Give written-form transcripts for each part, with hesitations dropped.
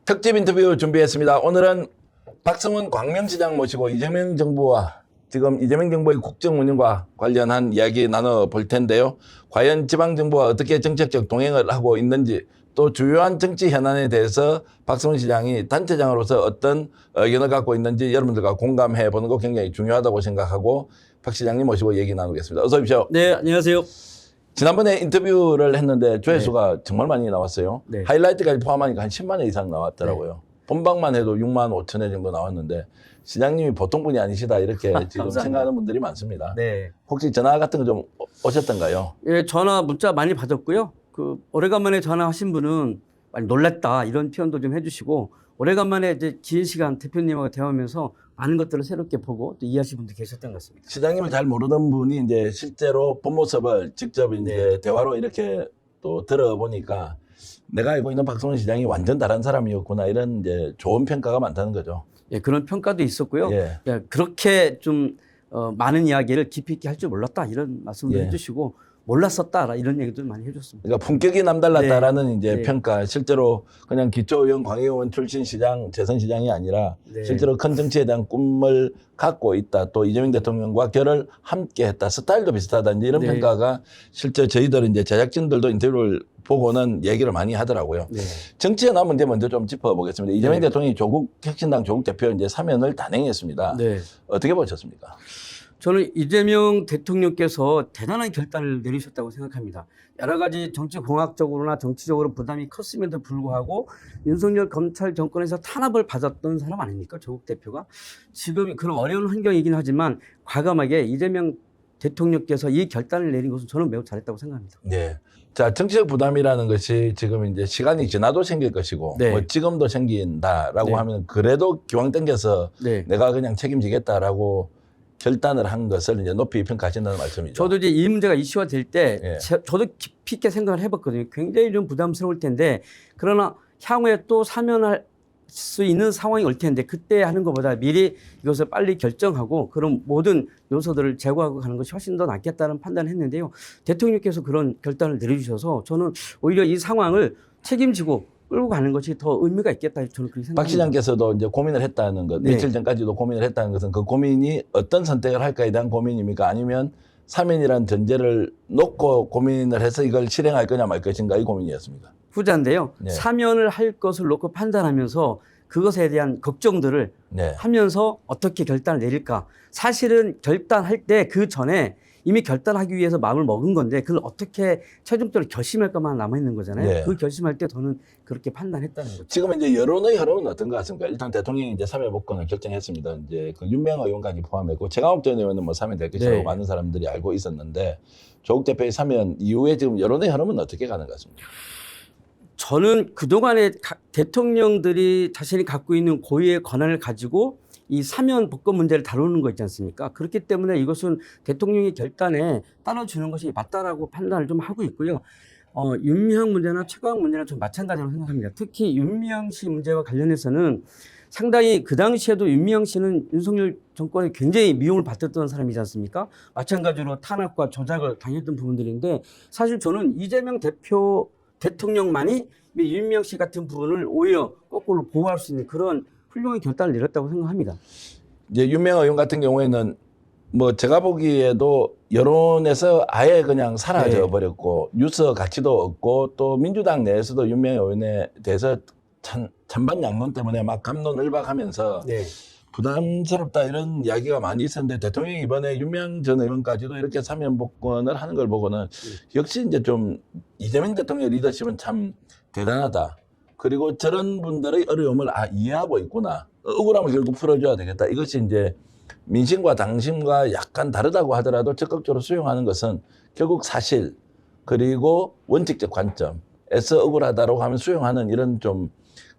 특집 인터뷰 준비했습니다. 오늘은 박성훈 광명시장 모시고 이재명 정부와 지금 이재명 정부의 국정 운영과 관련한 이야기 나눠볼 텐데요. 과연 지방정부와 어떻게 정책적 동행을 하고 있는지, 또 주요한 정치 현안에 대해서 박성훈 시장이 단체장으로서 어떤 의견을 갖고 있는지 여러분들과 공감해 보는 거 굉장히 중요하다고 생각하고 박 시장님 모시고 얘기 나누겠습니다. 어서 오십시오. 네, 안녕하세요. 지난번에 인터뷰를 했는데 조회수가 정말 많이 나왔어요. 네. 하이라이트까지 포함하니까 한 10만 회 이상 나왔더라고요. 본방만 해도 6만 5천 회 정도 나왔는데 시장님이 보통 분이 아니시다 이렇게 지금 감사합니다. 생각하는 분들이 많습니다. 네. 혹시 전화 같은 거 좀 오셨던가요? 예, 전화 문자 많이 받았고요. 오래간만에 전화하신 분은 많이 놀랐다 이런 표현도 좀 해주시고, 오래간만에 이제 긴 시간 대표님하고 대화하면서 많은 것들을 새롭게 보고 또 이해하시는 분도 계셨던 것 같습니다. 시장님을 잘 모르는 분이 이제 실제로 본 모습을 직접 이제 대화로 이렇게 또 들어보니까 내가 알고 있는 박성훈 시장이 완전 다른 사람이었구나, 이런 이제 좋은 평가가 많다는 거죠. 예, 그런 평가도 있었고요. 예. 예, 그렇게 좀 많은 이야기를 깊이 있게 할 줄 몰랐다 이런 말씀도 예. 해주시고, 몰랐었다 이런 얘기도 많이 해줬습니다. 그러니까 품격이 남달랐다라는 네. 이제 네. 평가. 실제로 그냥 기초의원, 광의원 출신 시장, 재선 시장이 아니라 네. 실제로 큰 정치에 대한 꿈을 갖고 있다. 또 이재명 대통령과 결을 함께 했다. 스타일도 비슷하다. 이제 이런 네. 평가가 실제 저희들은 이제 제작진들도 인터뷰를 보고는 얘기를 많이 하더라고요. 네. 정치에 나온 문제 먼저 좀 짚어보겠습니다. 이재명 네. 대통령이 조국 혁신당 조국 대표 이제 사면을 단행했습니다. 네. 어떻게 보셨습니까? 저는 이재명 대통령께서 대단한 결단을 내리셨다고 생각합니다. 여러 가지 정치공학적으로나 정치적으로 부담이 컸음에도 불구하고 윤석열 검찰 정권에서 탄압을 받았던 사람 아닙니까? 조국 대표가. 지금 그런 어려운 환경이긴 하지만 과감하게 이재명 대통령께서 이 결단을 내린 것은 저는 매우 잘했다고 생각합니다. 네. 자, 정치적 부담이라는 것이 지금 이제 시간이 지나도 생길 것이고, 네. 뭐 지금도 생긴다라고 네. 하면 그래도 기왕 땡겨서 네. 내가 그냥 책임지겠다라고 결단을 한 것을 이제 높이 평가하신다는 말씀이죠. 저도 이제 이 문제가 이슈화 될 때 예. 저도 깊이 있게 생각을 해봤거든요. 굉장히 좀 부담스러울 텐데, 그러나 향후에 또 사면할 수 있는 상황이 올 텐데 그때 하는 것보다 미리 이것을 빨리 결정하고 그런 모든 요소들을 제거하고 가는 것이 훨씬 더 낫겠다는 판단을 했는데요. 대통령께서 그런 결단을 내려주셔서 저는 오히려 이 상황을 책임지고 끌고 가는 것이 더 의미가 있겠다, 저는 그렇게 생각합니다. 박 시장께서도 이제 고민을 했다는 것, 네. 며칠 전까지도 고민을 했다는 것은 그 고민이 어떤 선택을 할까에 대한 고민입니까? 아니면 사면이라는 전제를 놓고 고민을 해서 이걸 실행할 거냐 말 것인가, 이 고민이었습니까? 후자인데요. 네. 사면을 할 것을 놓고 판단하면서 그것에 대한 걱정들을 네. 하면서 어떻게 결단을 내릴까. 사실은 결단할 때 그 전에 이미 결단하기 위해서 마음을 먹은 건데 그걸 어떻게 최종적으로 결심할까만 남아있는 거잖아요. 네. 그 결심할 때 저는 그렇게 판단했다는 거죠. 지금 이제 여론의 흐름은 어떤 것 같습니까? 일단 대통령이 이제 사면 복권을 결정했습니다. 이제 그 윤명 의원까지 포함했고 최강욱 전 의원은 뭐 사면 될 것이라고 네. 많은 사람들이 알고 있었는데 조국 대표의 사면 이후에 지금 여론의 흐름은 어떻게 가는 것 같습니까? 저는 그동안에 대통령들이 자신이 갖고 있는 고유의 권한을 가지고 이 사면 복권 문제를 다루는 거 있지 않습니까? 그렇기 때문에 이것은 대통령의 결단에 따라주는 것이 맞다라고 판단을 좀 하고 있고요. 윤미향 문제나 최강욱 문제는 좀 마찬가지라고 생각합니다. 특히 윤미향 씨 문제와 관련해서는 상당히 그 당시에도 윤미향 씨는 윤석열 정권에 굉장히 미움을 받았던 사람이지 않습니까? 마찬가지로 탄압과 조작을 당했던 부분들인데, 사실 저는 이재명 대통령만이 이 윤미향 씨 같은 부분을 오히려 거꾸로 보호할 수 있는 그런 훌륭한 결단을 내렸다고 생각합니다. 이제 윤명 의원 같은 경우에는 뭐 제가 보기에도 여론에서 아예 그냥 사라져 네. 버렸고 뉴스 가치도 없고, 또 민주당 내에서도 윤명 의원에 대해서 찬반 양론 때문에 막 갑론을박하면서 네. 부담스럽다 이런 이야기가 많이 있었는데, 대통령이 이번에 윤명 전 의원까지도 이렇게 사면 복권을 하는 걸 보고는 역시 이제 좀 이재명 대통령 리더십은 참 대단하다. 그리고 저런 분들의 어려움을 이해하고 있구나. 억울함을 결국 풀어줘야 되겠다. 이것이 이제 민심과 당심과 약간 다르다고 하더라도 적극적으로 수용하는 것은 결국 사실 그리고 원칙적 관점에서 억울하다고 하면 수용하는 이런 좀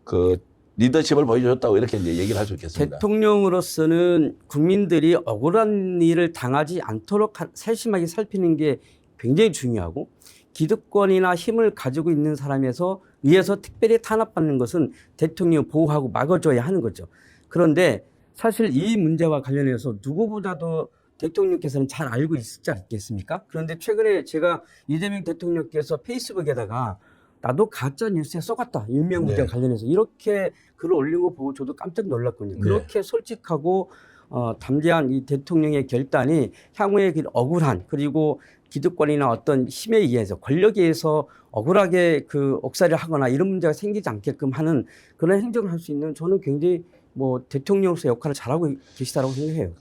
그 리더십을 보여줬다고 이렇게 이제 얘기를 할 수 있겠습니다. 대통령으로서는 국민들이 억울한 일을 당하지 않도록 세심하게 살피는 게 굉장히 중요하고, 기득권이나 힘을 가지고 있는 사람에서 의해서 특별히 탄압받는 것은 대통령 보호하고 막아줘야 하는 거죠. 그런데 사실 이 문제와 관련해서 누구보다도 대통령께서는 잘 알고 있지 않겠습니까? 그런데 최근에 제가 이재명 대통령께서 페이스북에다가 나도 가짜 뉴스에 속았다. 유명 문제 네. 관련해서 이렇게 글을 올린 거 보고 저도 깜짝 놀랐거든요. 네. 그렇게 솔직하고 담대한 이 대통령의 결단이 향후에 그 억울한 그리고 기득권이나 어떤 힘에 의해서 권력에 의해서 억울하게 그 옥살이를 하거나 이런 문제가 생기지 않게끔 하는 그런 행정을 할 수 있는 저는 굉장히 뭐 대통령으로서 역할을 잘하고 계시다라고 생각해요.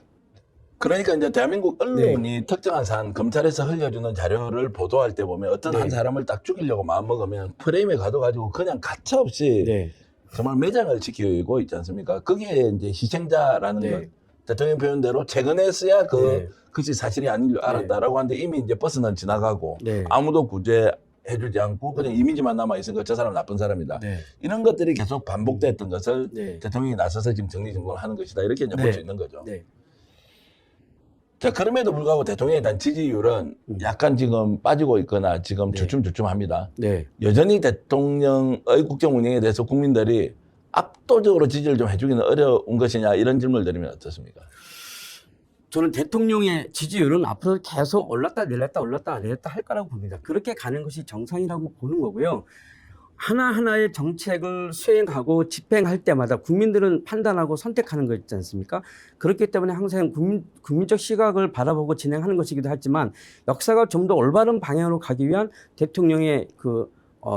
그러니까 이제 대한민국 언론이 특정한 사안 검찰에서 흘려주는 자료를 보도할 때 보면 어떤 한 사람을 딱 죽이려고 마음먹으면 프레임에 가둬가지고 그냥 가차없이 네. 정말 매장을 지키고 있지 않습니까? 그게 이제 희생자라는 것. 대통령 표현대로 최근에서야 그것이 사실이 아닌 줄 알았다라고 하는데 이미 이제 버스는 지나가고 아무도 구제해주지 않고 그냥 이미지만 남아있으니까 저 사람 나쁜 사람이다. 이런 것들이 계속 반복됐던 것을 대통령이 나서서 지금 정리정돈하는 것이다. 이렇게 이제 볼 수 있는 거죠. 자, 그럼에도 불구하고 대통령에 대한 지지율은 약간 지금 빠지고 있거나 지금 주춤주춤합니다. 여전히 대통령의 국정 운영에 대해서 국민들이 압도적으로 지지를 좀 해주기는 어려운 것이냐 이런 질문을 드리면 어떻습니까? 저는 대통령의 지지율은 앞으로 계속 올랐다 내렸다 올랐다 내렸다 할 거라고 봅니다. 그렇게 가는 것이 정상이라고 보는 거고요. 하나하나의 정책을 수행하고 집행할 때마다 국민들은 판단하고 선택하는 거 있지 않습니까? 그렇기 때문에 항상 국민적 시각을 바라보고 진행하는 것이기도 하지만 역사가 좀 더 올바른 방향으로 가기 위한 대통령의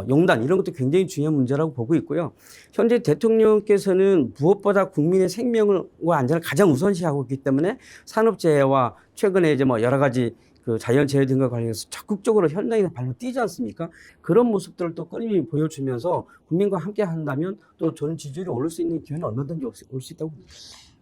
용단 이런 것도 굉장히 중요한 문제라고 보고 있고요. 현재 대통령께서는 무엇보다 국민의 생명과 안전을 가장 우선시하고 있기 때문에 산업재해와 최근에 이제 뭐 여러 가지 그 자연재해 등과 관련해서 적극적으로 현장에 발로 뛰지 않습니까? 그런 모습들을 또 끊임없이 보여주면서 국민과 함께 한다면 또 저는 지지율이 오를 수 있는 기회는 얼마든지 올 수 있다고 봅니다.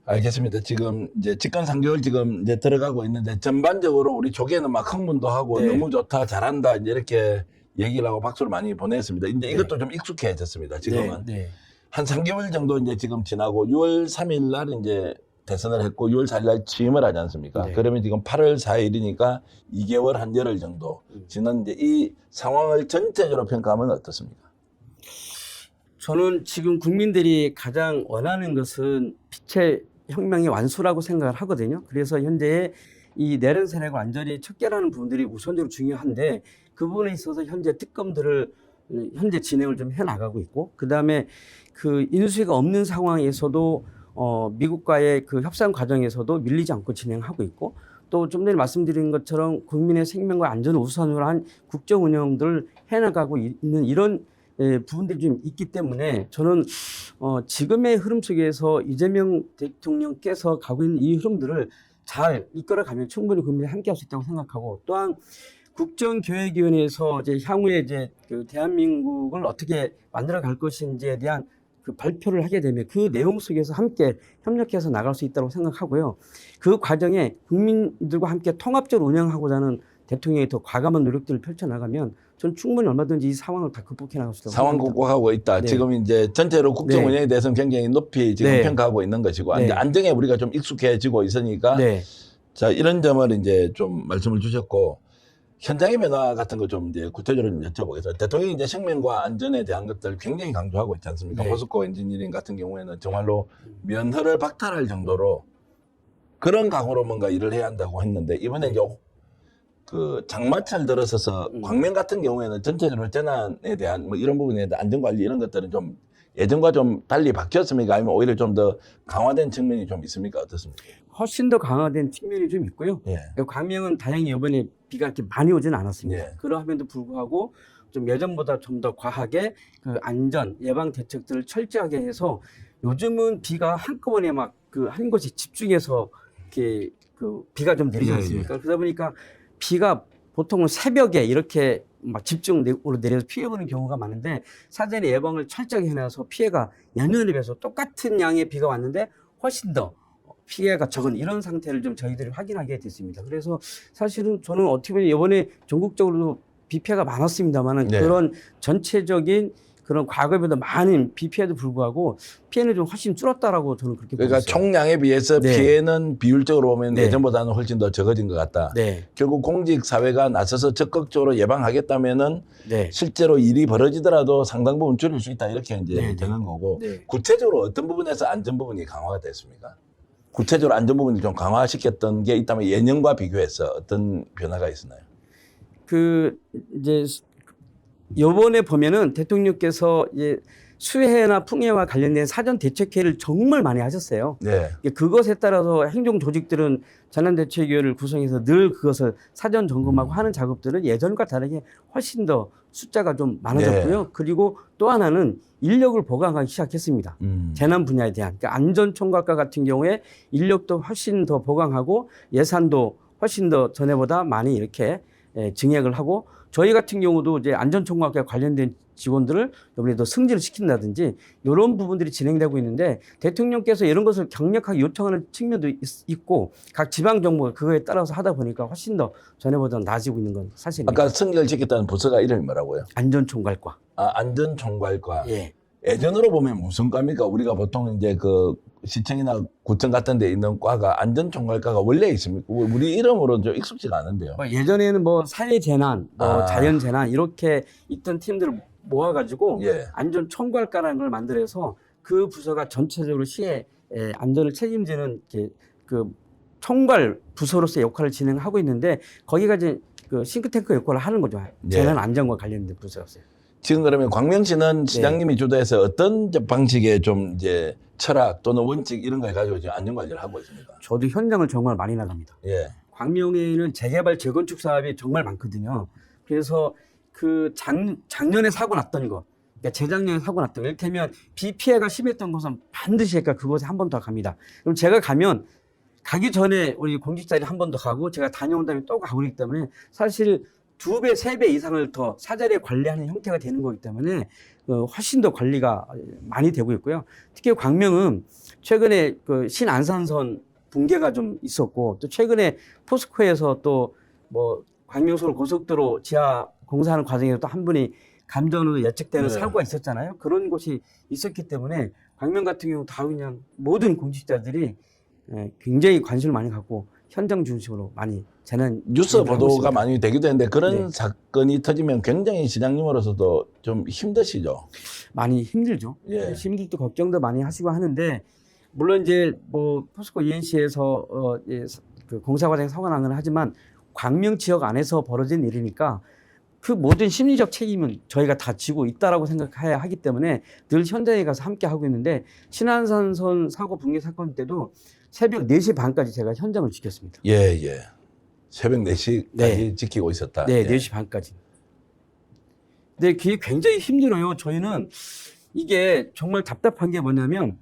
알겠습니다. 지금 이제 집권 3개월 지금 이제 들어가고 있는데 전반적으로 우리 조계는 막 흥분도 하고 너무 좋다, 잘한다 이제 이렇게 얘기를 하고 박수를 많이 보냈습니다. 이제 이것도 좀 익숙해졌습니다. 지금은 한 3개월 정도 이제 지금 지나고 6월 3일 날 이제 대선을 했고 6월 4일 날 취임을 하지 않습니까? 그러면 지금 8월 4일이니까 2개월 한 열흘 정도 지난 이제 이 상황을 전체적으로 평가하면 어떻습니까? 저는 지금 국민들이 가장 원하는 것은 빛의 혁명의 완수라고 생각을 하거든요. 그래서 현재 이 내란 세력을 완전히 척결하는 부분들이 우선적으로 중요한데 그 부분에 있어서 현재 특검들을 현재 진행을 좀 해나가고 있고 그다음에 그 인수위가 없는 상황에서도 미국과의 그 협상 과정에서도 밀리지 않고 진행하고 있고 또 좀 전에 말씀드린 것처럼 국민의 생명과 안전을 우선으로 한 국정 운영들을 해나가고 있는 이런 부분들이 좀 있기 때문에 저는 지금의 흐름 속에서 이재명 대통령께서 가고 있는 이 흐름들을 잘 이끌어가면 충분히 국민이 함께할 수 있다고 생각하고 또한 국정교획위원회에서 이제 향후에 이제 그 대한민국을 어떻게 만들어갈 것인지에 대한 그 발표를 하게 되면 그 내용 속에서 함께 협력해서 나갈 수 있다고 생각하고요. 그 과정에 국민들과 함께 통합적으로 운영하고자 하는 대통령이 더 과감한 노력들을 펼쳐나가면 전 충분히 얼마든지 이 상황을 다 극복해 나갈 수 있다고 상황 생각합니다. 극복하고 있다. 지금 이제 전체로 국정 운영에 대해서는 굉장히 높이 지금 평가하고 있는 것이고 안정에 우리가 좀 익숙해지고 있으니까 자 이런 점을 이제 좀 말씀을 주셨고 현장의 변화 같은 거 좀 이제 구체적으로 좀 여쭤보겠습니다. 대통령이 이제 생명과 안전에 대한 것들 굉장히 강조하고 있지 않습니까? 포스코 엔지니어링 같은 경우에는 정말로 면허를 박탈할 정도로 그런 각오로 뭔가 일을 해야 한다고 했는데 이번에 이제 그 장마철 들어서서 광명 같은 경우에는 전체적으로 재난에 대한 뭐 이런 부분에 대한 안전관리 이런 것들은 좀 예전과 좀 달리 바뀌었습니까? 아니면 오히려 좀 더 강화된 측면이 좀 있습니까? 어떻습니까? 훨씬 더 강화된 측면이 좀 있고요. 광명은 다행히 이번에 비가 이렇게 많이 오지는 않았습니다. 그러함에도 불구하고 좀 예전보다 좀 더 과하게 그 안전 예방 대책들을 철저하게 해서 요즘은 비가 한꺼번에 막 그 한 곳에 집중해서 이렇게 그 비가 좀 내리지 않습니까? 그러다 보니까 비가 보통은 새벽에 이렇게 막 집중으로 내려서 피해보는 경우가 많은데 사전에 예방을 철저하게 해놔서 피해가 예년에 비해서 똑같은 양의 비가 왔는데 훨씬 더 피해가 적은 이런 상태를 좀 저희들이 확인하게 됐습니다. 그래서 사실은 저는 어떻게 보면 이번에 전국적으로 비 피해가 많았습니다만은 그런 전체적인 그런 과거보다 많은 비 피해도 불구하고 피해는 좀 훨씬 줄었다라고 저는 그렇게 보고 있어요. 그러니까 총량에 비해서 피해는 비율적으로 보면 예전보다는 훨씬 더 적어진 것 같다. 결국 공직 사회가 나서서 적극적으로 예방하겠다면은 실제로 일이 벌어지더라도 상당 부분 줄일 수 있다 이렇게 이제 되는 거고 구체적으로 어떤 부분에서 안전 부분이 강화가 됐습니까? 구체적으로 안전 부분을 좀 강화시켰던 게 있다면 예년과 비교해서 어떤 변화가 있었나요? 그 이제 요번에 보면은 대통령께서 이제 수해나 풍해와 관련된 사전 대책회의를 정말 많이 하셨어요. 네. 그것에 따라서 행정 조직들은 재난대책위를 구성해서 늘 그것을 사전 점검하고 하는 작업들은 예전과 다르게 훨씬 더 숫자가 좀 많아졌고요. 그리고 또 하나는 인력을 보강하기 시작했습니다. 재난 분야에 대한 그러니까 안전총괄과 같은 경우에 인력도 훨씬 더 보강하고 예산도 훨씬 더 전에보다 많이 이렇게 증액을 하고 저희 같은 경우도 이제 안전총괄과 관련된 직원들을 이번에 더 승진을 시킨다든지 이런 부분들이 진행되고 있는데 대통령께서 이런 것을 강력하게 요청하는 측면도 있고 각 지방 정부가 그거에 따라서 하다 보니까 훨씬 더 전에보다 나아지고 있는 건 사실입니다. 아까 승결시켰다는 부서가 이름이 뭐라고요? 안전총괄과. 안전총괄과. 예. 예전으로 보면 무슨 과입니까? 우리가 보통 이제 그 시청이나 구청 같은 데 있는 과가 안전총괄과가 원래 있습니까? 우리 이름으로는 좀 익숙지가 않은데요. 예전에는 뭐 사회재난, 자연재난 이렇게 있던 팀들을 모아가지고 예. 안전총괄과라는 걸 만들어서 그 부서가 전체적으로 시의 안전을 책임지는 그 총괄 부서로서의 역할을 진행하고 있는데 거기가 이제 그 싱크탱크 역할을 하는 거죠. 재난 안전과 관련된 부서였어요. 지금 그러면 광명시는 시장님이 주도해서 어떤 방식의 좀 이제 철학 또는 원칙 이런 걸 가지고 지금 안전관리를 하고 있습니까? 저도 현장을 정말 많이 나갑니다. 예. 광명에는 재개발 재건축 사업이 정말 많거든요. 그래서 그 작년에 사고 났던 거, 그러니까 재작년에 사고 났던 거, 이를테면 비 피해가 심했던 곳은 반드시 그러니까 그곳에 한 번 더 갑니다. 그럼 제가 가기 전에 우리 공직자들이 한 번 더 가고 제가 다녀온 다음에 또 가고 그렇기 때문에 사실 2배, 3배 이상을 더 사전에 관리하는 형태가 되는 거기 때문에 훨씬 더 관리가 많이 되고 있고요. 특히 광명은 최근에 그 신안산선 붕괴가 좀 있었고 또 최근에 포스코에서 또 뭐 광명서울 고속도로 지하 공사하는 과정에서 또 한 분이 감전으로 예측되는 사고가 있었잖아요. 그런 곳이 있었기 때문에 광명 같은 경우 다 그냥 모든 공직자들이 굉장히 관심을 많이 갖고 현장 중심으로 많이 재난 뉴스 보도가 많이 되기도 했는데 그런 네. 사건이 터지면 굉장히 시장님으로서도 좀 힘드시죠? 많이 힘들죠. 예. 시민들도 걱정도 많이 하시고 하는데 물론 이제 뭐 포스코 ENC에서 그 공사 과정에 사고가 난 건 하지만 광명 지역 안에서 벌어진 일이니까 그 모든 심리적 책임은 저희가 다 지고 있다라고 생각해야 하기 때문에 늘 현장에 가서 함께 하고 있는데 신안산선 사고 붕괴 사건 때도 새벽 4시 반까지 제가 현장을 지켰습니다. 예, 예. 새벽 4시까지 네. 지키고 있었다. 네, 예. 4시 반까지. 근데 그게 굉장히 힘들어요. 저희는 이게 정말 답답한 게 뭐냐면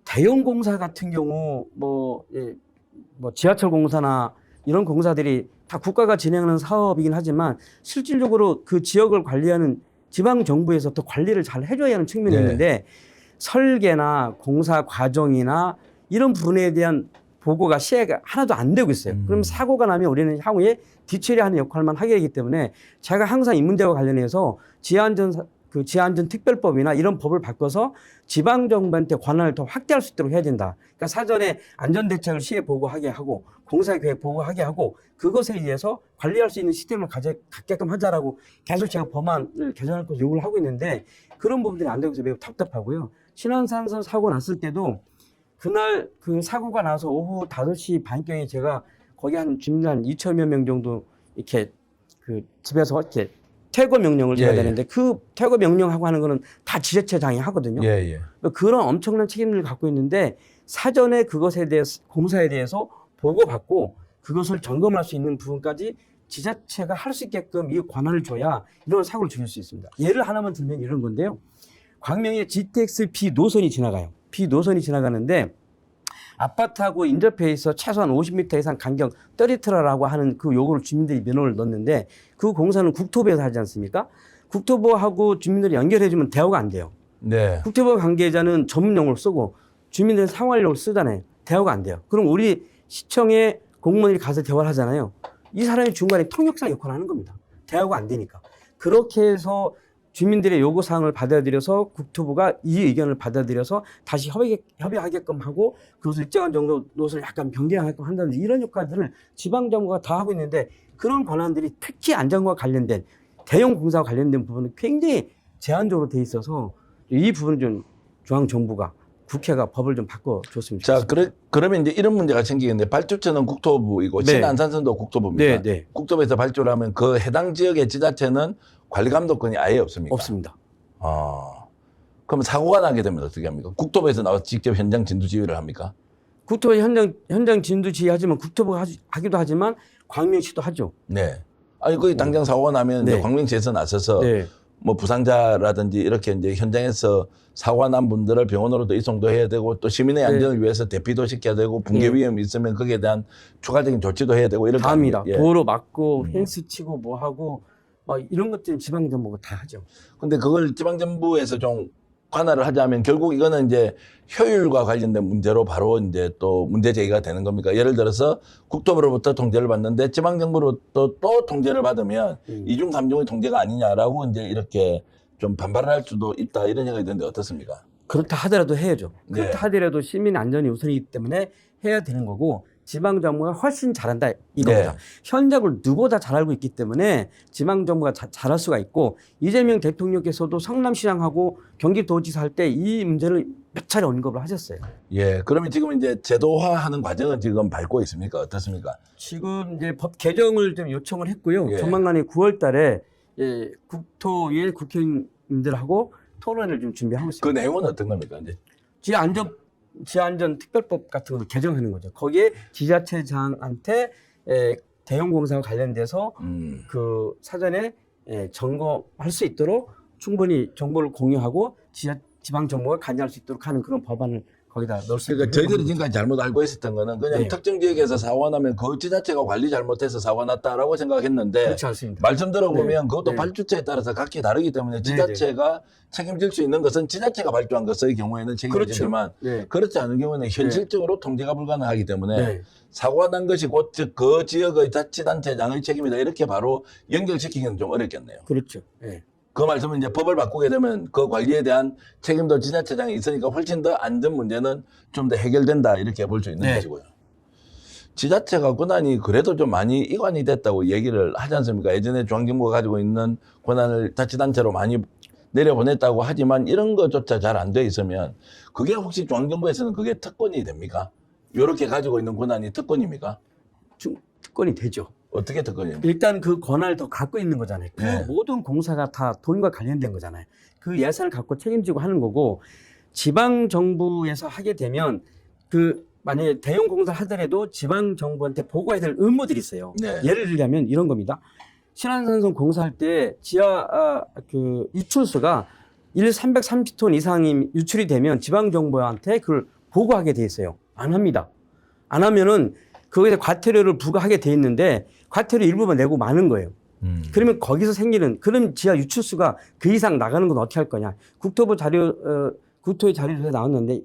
대형 공사 같은 경우 뭐 지하철 공사나 이런 공사들이 다 국가가 진행하는 사업이긴 하지만 실질적으로 그 지역을 관리하는 지방 정부에서 또 관리를 잘 해줘야 하는 측면이 있는데 설계나 공사 과정이나 이런 부분에 대한 보고가 시행가 하나도 안 되고 있어요. 그럼 사고가 나면 우리는 향후에 뒤처리하는 역할만 하게 되기 때문에 제가 항상 이 문제와 관련해서 지하안전 특별법이나 이런 법을 바꿔서 지방정부한테 권한을 더 확대할 수 있도록 해야 된다. 그러니까 사전에 안전대책을 시에 보고하게 하고 공사계획 보고하게 하고 그것에 의해서 관리할 수 있는 시스템을 갖게끔 하자라고 계속 제가 법안을 개정할 것을 요구를 하고 있는데 그런 부분들이 안 되고 있어서 매우 답답하고요. 신안산선 사고 났을 때도 그날 그 사고가 나서 오후 5시 반경에 제가 거기 한 주민 한 2천여 명 정도 이렇게 그 집에서 이렇게 퇴거 명령을 줘야 되는데 그 퇴거 명령하고 하는 거는 다 지자체장이 하거든요. 그런 엄청난 책임을 갖고 있는데 사전에 그것에 대해서 공사에 대해서 보고받고 그것을 점검할 수 있는 부분까지 지자체가 할 수 있게끔 이 권한을 줘야 이런 사고를 줄일 수 있습니다. 예를 하나만 들면 이런 건데요. 광명에 GTX B 노선이 지나가요. B 노선이 지나가는데 아파트하고 인접해 있어 최소한 50m 이상 간격 떨어뜨리라고 하는 그 요구를 주민들이 민원을 넣었는데 그 공사는 국토부에서 하지 않습니까? 국토부하고 주민들이 연결해주면 대화가 안 돼요. 네. 국토부 관계자는 전문 용어를 쓰고 주민들은 생활용어를 쓰잖아요. 대화가 안 돼요. 그럼 우리 시청에 공무원이 가서 대화를 하잖아요. 이 사람이 중간에 통역사 역할을 하는 겁니다. 대화가 안 되니까. 그렇게 해서 주민들의 요구사항을 받아들여서 국토부가 이 의견을 받아들여서 다시 협의하게끔 하고 그것을 일정한 정도 노선을 약간 변경하게끔 한다든지 이런 역할들을 지방정부가 다 하고 있는데 그런 권한들이 특히 안전과 관련된 대형 공사와 관련된 부분은 굉장히 제한적으로 돼 있어서 이 부분은 좀 중앙정부가 국회가 법을 좀 바꿔줬으면 좋겠습니다. 자, 그러면 이제 이런 문제가 생기겠는데 발주처는 국토부이고 신안산선도 국토부입니다. 국토부에서 발주를 하면 그 해당 지역의 지자체는 관리 감독권이 아예 없습니까? 없습니다. 그럼 사고가 나게 되면 어떻게 합니까? 국토부에서 나와서 직접 현장 진두 지휘를 합니까? 국토부 현장 진두 지휘하지만 국토부가 하기도 하지만 광명시도 하죠. 네. 아니 거기 당장 사고가 나면 네. 이제 광명시에서 나서서 네. 뭐 부상자라든지 이렇게 이제 현장에서 사고가 난 분들을 병원으로도 이송도 해야 되고 또 시민의 안전을 위해서 대피도 시켜야 되고 붕괴 위험이 있으면 거기에 대한 추가적인 조치도 해야 되고 이런 다 합니다. 예. 도로 막고 펜스 치고 뭐 하고 이런 것들은 지방정부가 다 하죠. 근데 그걸 지방정부에서 좀 관할을 하자면 결국 이거는 이제 효율과 관련된 문제로 바로 이제 또 문제 제기가 되는 겁니까? 예를 들어서 국토부로부터 통제를 받는데 지방정부로부터 또 통제를 받으면 이중 삼중의 통제가 아니냐라고 이제 이렇게 좀 반발을 할 수도 있다 이런 생각이 드는데 어떻습니까? 그렇다 하더라도 해야죠. 네. 그렇다 하더라도 시민 안전이 우선이기 때문에 해야 되는 거고 지방정부가 훨씬 잘한다 이겁니다. 네. 현장을 누구보다 잘 알고 있기 때문에 지방정부가 잘할 수가 있고 이재명 대통령께서도 성남시장하고 경기도지사 할 때 이 문제를 몇 차례 언급을 하셨어요. 예, 그러면 지금 이제 제도화하는 과정은 지금 밟고 있습니까? 어떻습니까? 지금 이제 법 개정을 좀 요청을 했고요. 예. 조만간에 9월달에 국토위에 국회의원님들하고 토론을 좀 준비하고 있습니다. 그 내용은 어떤 겁니까? 이제 지하안전 특별법 같은 걸 개정하는 거죠. 거기에 지자체장한테 대형 공사와 관련돼서 그 사전에 점검할 수 있도록 충분히 정보를 공유하고 지방 정부가 관여할 수 있도록 하는 그런 법안을 거기다 넣을 수 그러니까 있도록 저희들이 지금까지 잘못 알고 있었던 거는 그냥 네. 특정 지역에서 사고가 나면 그 지자체가 관리 잘못해서 사고가 났다라고 생각했는데 그렇지 않습니다. 말씀 들어보면 네. 그것도 네. 발주처에 따라서 각기 다르기 때문에 지자체가 책임질 수 있는 것은 지자체가 발주한 것의 경우에는 책임지지만 네. 그렇지 않은 경우는 현실적으로 통제가 불가능하기 때문에 네. 사고가 난 것이 곧 그 지역의 자치단체장의 책임이다 이렇게 바로 연결시키기는 좀 어렵겠네요. 그렇죠. 네. 그 말씀은 이제 법을 바꾸게 되면 그 관리에 대한 책임도 지자체장이 있으니까 훨씬 더 안전 문제는 좀 더 해결된다 이렇게 볼 수 있는 네. 것이고요. 지자체가 권한이 그래도 좀 많이 이관이 됐다고 얘기를 하지 않습니까? 예전에 중앙정부가 가지고 있는 권한을 자치단체로 많이 내려보냈다고 하지만 이런 것조차 잘 안 돼 있으면 그게 혹시 중앙정부에서는 그게 특권이 됩니까? 이렇게 가지고 있는 권한이 특권입니까? 특권이 되죠. 어떻게 특권입니까? 일단 그 권한을 더 갖고 있는 거잖아요. 그 네. 모든 공사가 다 돈과 관련된 거잖아요. 그 예산을 갖고 책임지고 하는 거고 지방 정부에서 하게 되면 그 만약에 대형 공사를 하더라도 지방 정부한테 보고해야 될 의무들이 있어요. 네. 예를 들자면 이런 겁니다. 신안산성 공사할 때 지하 그 유출수가 330톤 이상이 유출이 되면 지방 정부한테 그걸 보고하게 돼 있어요. 안 합니다. 안 하면은 거기에 과태료를 부과하게 돼 있는데 과태료 일부만 내고 마는 거예요. 그러면 거기서 생기는 그런 지하 유출수가 그 이상 나가는 건 어떻게 할 거냐. 국토부 국토의 자료에서 나왔는데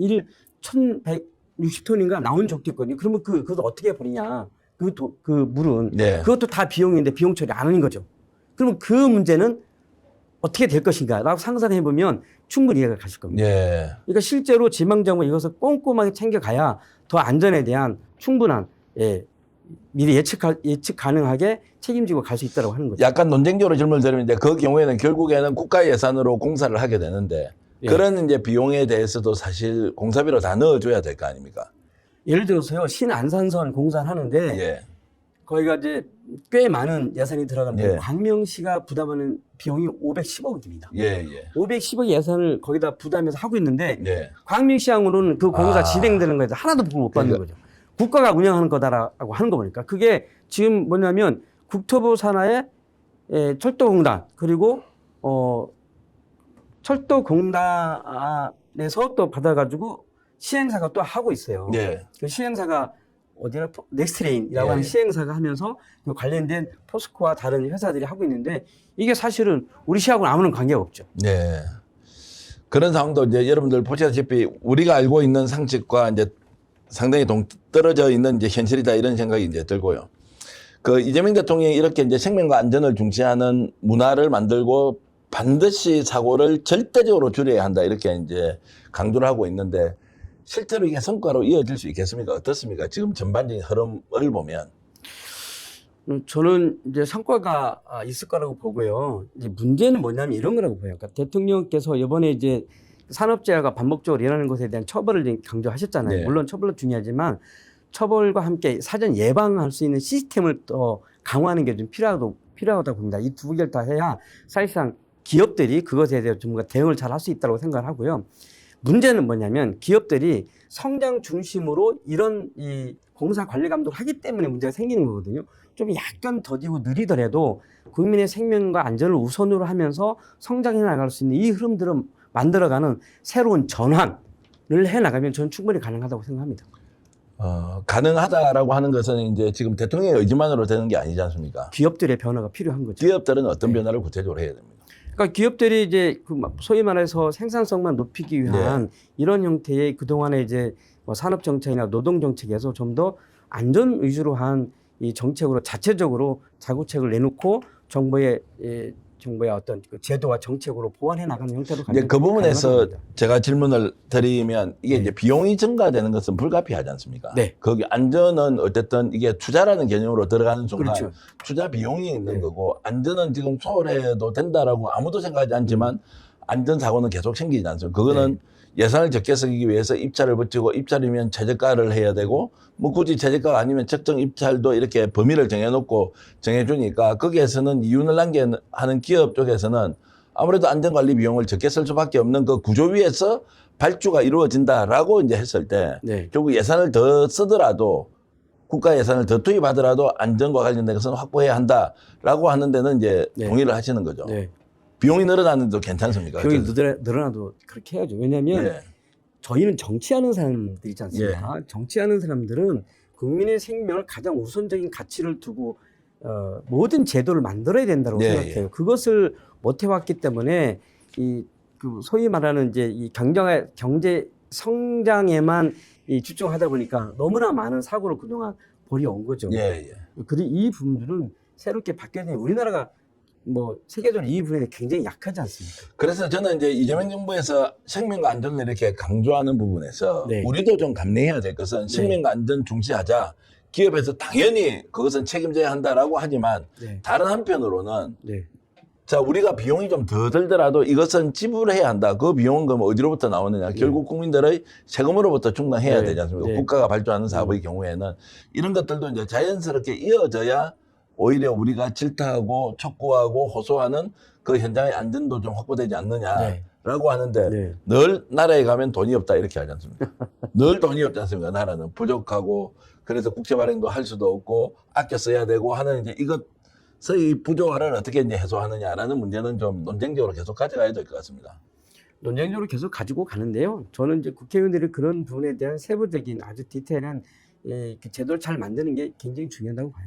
1160톤인가 나온 적도 있거든요. 그러면 그것도 어떻게 버리냐. 그 물은. 네. 그것도 다 비용인데 비용 처리 안 하는 거죠. 그러면 그 문제는 어떻게 될 것인가 라고 상상해 보면 충분히 이해가 가실 겁니다. 예. 그러니까 실제로 지방정부가 이것을 꼼꼼하게 챙겨가야 더 안전에 대한 충분한 미리 예측 가능하게 책임지고 갈 수 있다고 하는 거죠. 약간 논쟁적으로 질문을 드리면 이제 그 경우에는 결국에는 국가 예산으로 공사를 하게 되는데 예. 그런 이제 비용에 대해서도 사실 공사비로 다 넣어줘야 될 거 아닙니까? 예를 들어서요, 신안산선 공사를 하는데 예. 거기가 이제 꽤 많은 예산이 들어가는데 예. 광명시가 부담하는 비용이 510억입니다. 예, 예. 510억 예산을 거기다 부담해서 하고 있는데 예. 광명시장으로는 그 공사 아. 진행되는 거에서 하나도 보고 못 받는 거죠. 국가가 운영하는 거다라고 하는 거 보니까 그게 지금 뭐냐면 국토부 산하의 철도공단 그리고 철도공단에서 또 받아가지고 시행사가 또 하고 있어요. 예. 그 시행사가 어디나 넥스트레인이라고 예. 하는 시행사가 하면서 그 관련된 포스코와 다른 회사들이 하고 있는데 이게 사실은 우리 시하고는 아무런 관계가 없죠. 네. 그런 상황도 이제 여러분들 보시다시피 우리가 알고 있는 상식과 이제 상당히 동떨어져 있는 이제 현실이다 이런 생각이 이제 들고요. 그 이재명 대통령이 이렇게 이제 생명과 안전을 중시하는 문화를 만들고 반드시 사고를 절대적으로 줄여야 한다 이렇게 이제 강조를 하고 있는데 실제로 이게 성과로 이어질 수 있겠습니까? 어떻습니까? 지금 전반적인 흐름을 보면. 저는 이제 성과가 있을 거라고 보고요. 이제 문제는 뭐냐면 이런 거라고 보여요. 그러니까 대통령께서 이번에 이제 산업재해가 반복적으로 일어나는 것에 대한 처벌을 강조하셨잖아요. 네. 물론 처벌도 중요하지만 처벌과 함께 사전 예방할 수 있는 시스템을 더 강화하는 게 좀 필요하다고 봅니다. 이 두 개를 다 해야 사실상 기업들이 그것에 대해서 좀 대응을 잘 할 수 있다고 생각을 하고요. 문제는 뭐냐면 기업들이 성장 중심으로 이런 이 공사 관리 감독을 하기 때문에 문제가 생기는 거거든요. 좀 약간 더디고 느리더라도 국민의 생명과 안전을 우선으로 하면서 성장해 나갈 수 있는 이 흐름들을 만들어가는 새로운 전환을 해 나가면 저는 충분히 가능하다고 생각합니다. 가능하다라고 하는 것은 이제 지금 대통령의 의지만으로 되는 게 아니지 않습니까? 기업들의 변화가 필요한 거죠. 기업들은 어떤 변화를 구체적으로 해야 됩니까? 그러니까 기업들이 이제 그 소위 말해서 생산성만 높이기 위한 이런 형태의 그동안에 이제 뭐 산업 정책이나 노동 정책에서 좀 더 안전 위주로 한 이 정책으로 자체적으로 자구책을 내놓고 정부의 어떤 그 제도와 정책으로 보완해 나가는 형태로 이제 그 부분에서 가능합니다. 제가 질문을 드리면 이게 이제 비용이 증가되는 것은 불가피하지 않습니까? 네. 거기 안전은 어쨌든 이게 투자라는 개념으로 들어가는 순간 그렇죠. 투자 비용이 있는 거고 안전은 지금 소홀해도 된다라고 아무도 생각하지 않지만 안전사고는 계속 생기지 않습니까? 그거는 예산을 적게 쓰기 위해서 입찰을 붙이고 입찰이면 최저가를 해야 되고 뭐 굳이 최저가가 아니면 적정 입찰도 이렇게 범위를 정해놓고 정해주니까 거기에서는 이윤을 남겨하는 기업 쪽에서는 아무래도 안전관리 비용을 적게 쓸 수밖에 없는 그 구조 위에서 발주가 이루어진다라고 이제 했을 때 결국 예산을 더 쓰더라도 국가 예산을 더 투입하더라도 안전과 관련된 것은 확보해야 한다라고 하는 데는 이제 동의를 하시는 거죠. 비용이 늘어나는 도 괜찮습니까? 비용이 늘어나도 그렇게 해야죠. 왜냐하면 저희는 정치하는 사람들 있지 않습니까? 정치하는 사람들은 국민의 생명을 가장 우선적인 가치를 두고 모든 제도를 만들어야 된다고 생각해요. 그것을 못 해왔기 때문에 그 소위 말하는 이제 이 경제 성장에만 집중하다 보니까 너무나 많은 사고를 그동안 벌여온 거죠. 그리고 이 부분들은 새롭게 바뀌어야 되는 우리나라가 뭐 세계적으로 이 부분에 굉장히 약하지 않습니까? 그래서 저는 이제 이재명 정부에서 생명과 안전을 이렇게 강조하는 부분에서 우리도 좀 감내해야 될 것은 생명과 안전 중시하자. 기업에서 당연히 그것은 책임져야 한다라고 하지만 다른 한편으로는 자 우리가 비용이 좀 더 들더라도 이것은 지불해야 한다. 그 비용은 그럼 어디로부터 나오느냐. 결국 국민들의 세금으로부터 충당해야 되지 않습니까? 국가가 발주하는 사업의 경우에는 이런 것들도 이제 자연스럽게 이어져야 오히려 우리가 질타하고 촉구하고 호소하는 그 현장의 안전도 좀 확보되지 않느냐라고 하는데 늘 나라에 가면 돈이 없다 이렇게 하지 않습니까? 늘 돈이 없지 않습니까? 나라는 부족하고 그래서 국제 발행도 할 수도 없고 아껴 써야 되고 하는 이제 이것의 부조화를 어떻게 이제 해소하느냐라는 문제는 좀 논쟁적으로 계속 가져가야 될 것 같습니다. 논쟁적으로 계속 가지고 가는데요. 저는 이제 국회의원들이 그런 부분에 대한 세부적인 아주 디테일한 그 제도를 잘 만드는 게 굉장히 중요하다고 봐요.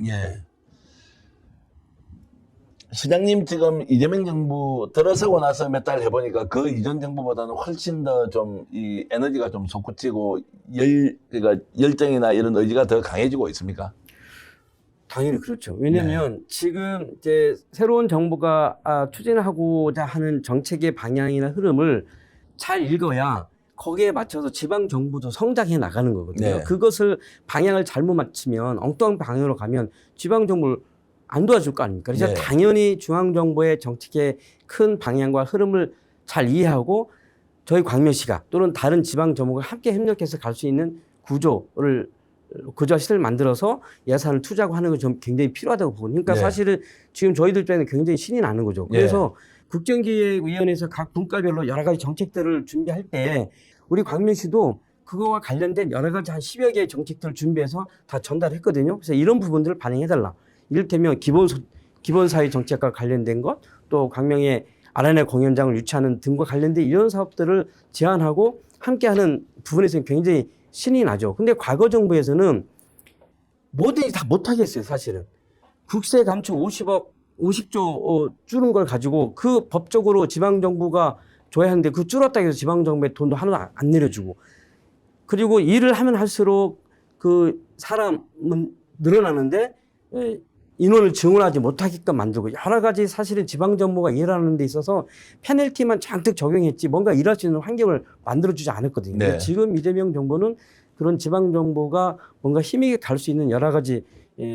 시장님 지금 이재명 정부 들어서고 나서 몇 달 해보니까 그 이전 정부보다는 훨씬 더 좀 이 에너지가 좀 솟구치고 그러니까 열정이나 이런 의지가 더 강해지고 있습니까? 당연히 그렇죠. 왜냐하면 지금 이제 새로운 정부가 추진하고자 하는 정책의 방향이나 흐름을 잘 읽어야 거기에 맞춰서 지방 정부도 성장해 나가는 거거든요. 그것을 방향을 잘못 맞추면 엉뚱한 방향으로 가면 지방 정부를 안 도와줄 거 아닙니까? 그래서 당연히 중앙정부의 정책의 큰 방향과 흐름을 잘 이해하고 저희 광명시가 또는 다른 지방정부가 함께 협력해서 갈 수 있는 구조화 시설을 만들어서 예산을 투자하고 하는 건 좀 굉장히 필요하다고 보거든요. 그러니까 사실은 지금 저희들 때는 굉장히 신이 나는 거죠. 그래서 국정기획위원회에서 각 분과별로 여러 가지 정책들을 준비할 때 우리 광명시도 그거와 관련된 여러 가지 한 10여 개의 정책들을 준비해서 다 전달했거든요. 그래서 이런 부분들을 반영해달라. 이를테면 기본사회 정책과 관련된 것, 또 광명의 아라네 공연장을 유치하는 등과 관련된 이런 사업들을 제안하고 함께하는 부분에서는 굉장히 신이 나죠. 근데 과거 정부에서는 뭐든지 다 못하겠어요, 사실은. 국세 감축 50조 줄은 걸 가지고 그 법적으로 지방정부가 줘야 하는데 그 줄었다고 해서 지방정부의 돈도 하나도 안 내려주고 그리고 일을 하면 할수록 그 사람은 늘어나는데 인원을 증원하지 못하게끔 만들고 여러 가지 사실은 지방정부가 일하는 데 있어서 페널티만 잔뜩 적용했지 뭔가 일할 수 있는 환경을 만들어주지 않았거든요. 지금 이재명 정부는 그런 지방정부가 뭔가 힘있게 갈 수 있는 여러 가지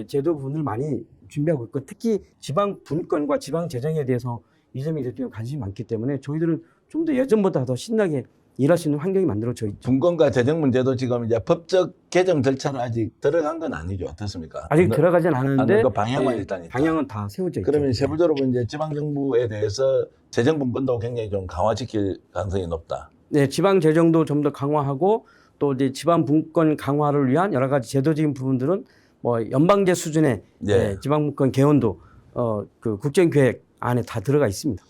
제도 부분을 많이 준비하고 있고 특히 지방 분권과 지방 재정에 대해서 이재명 대통령 관심이 많기 때문에 저희들은 좀 더 예전보다 더 신나게 일할 수 있는 환경이 만들어져 있죠. 분권과 재정 문제도 지금 이제 법적 개정 절차는 아직 들어간 건 아니죠. 어떻습니까? 아직 들어가진 않았는데 그 방향만 일단 있다. 방향은 다 세워져 있죠. 그러면 세부적으로 이제 지방 정부에 대해서 재정 분권도 굉장히 좀 강화시킬 가능성이 높다. 네, 지방 재정도 좀 더 강화하고 또 이제 지방 분권 강화를 위한 여러 가지 제도적인 부분들은 뭐 연방제 수준의 예. 지방 분권 개헌도 그 국정계획 안에 다 들어가 있습니다.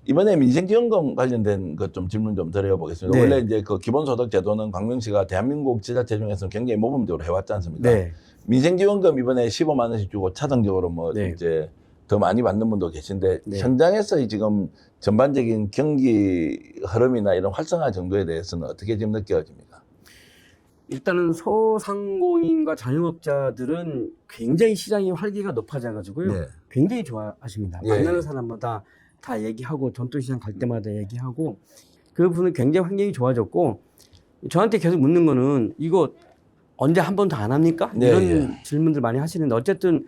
이번에 민생지원금 관련된 것 좀 질문 좀 드려보겠습니다. 네. 원래 이제 그 기본소득 제도는 광명시가 대한민국 지자체 중에서는 굉장히 모범적으로 해왔지 않습니까? 네. 민생지원금 이번에 15만 원씩 주고 차등적으로 뭐 네. 이제 더 많이 받는 분도 계신데 네. 현장에서 지금 전반적인 경기 흐름이나 이런 활성화 정도에 대해서는 어떻게 지금 느껴집니까? 일단은 소상공인과 자영업자들은 굉장히 시장의 활기가 높아져 가지고요. 네. 굉장히 좋아하십니다. 예. 만나는 사람마다 다 얘기하고 전통시장 갈 때마다 얘기하고 그 부분은 굉장히 환경이 좋아졌고 저한테 계속 묻는 거는 이거 언제 한 번 더 안 합니까? 네, 이런 예. 질문들 많이 하시는데 어쨌든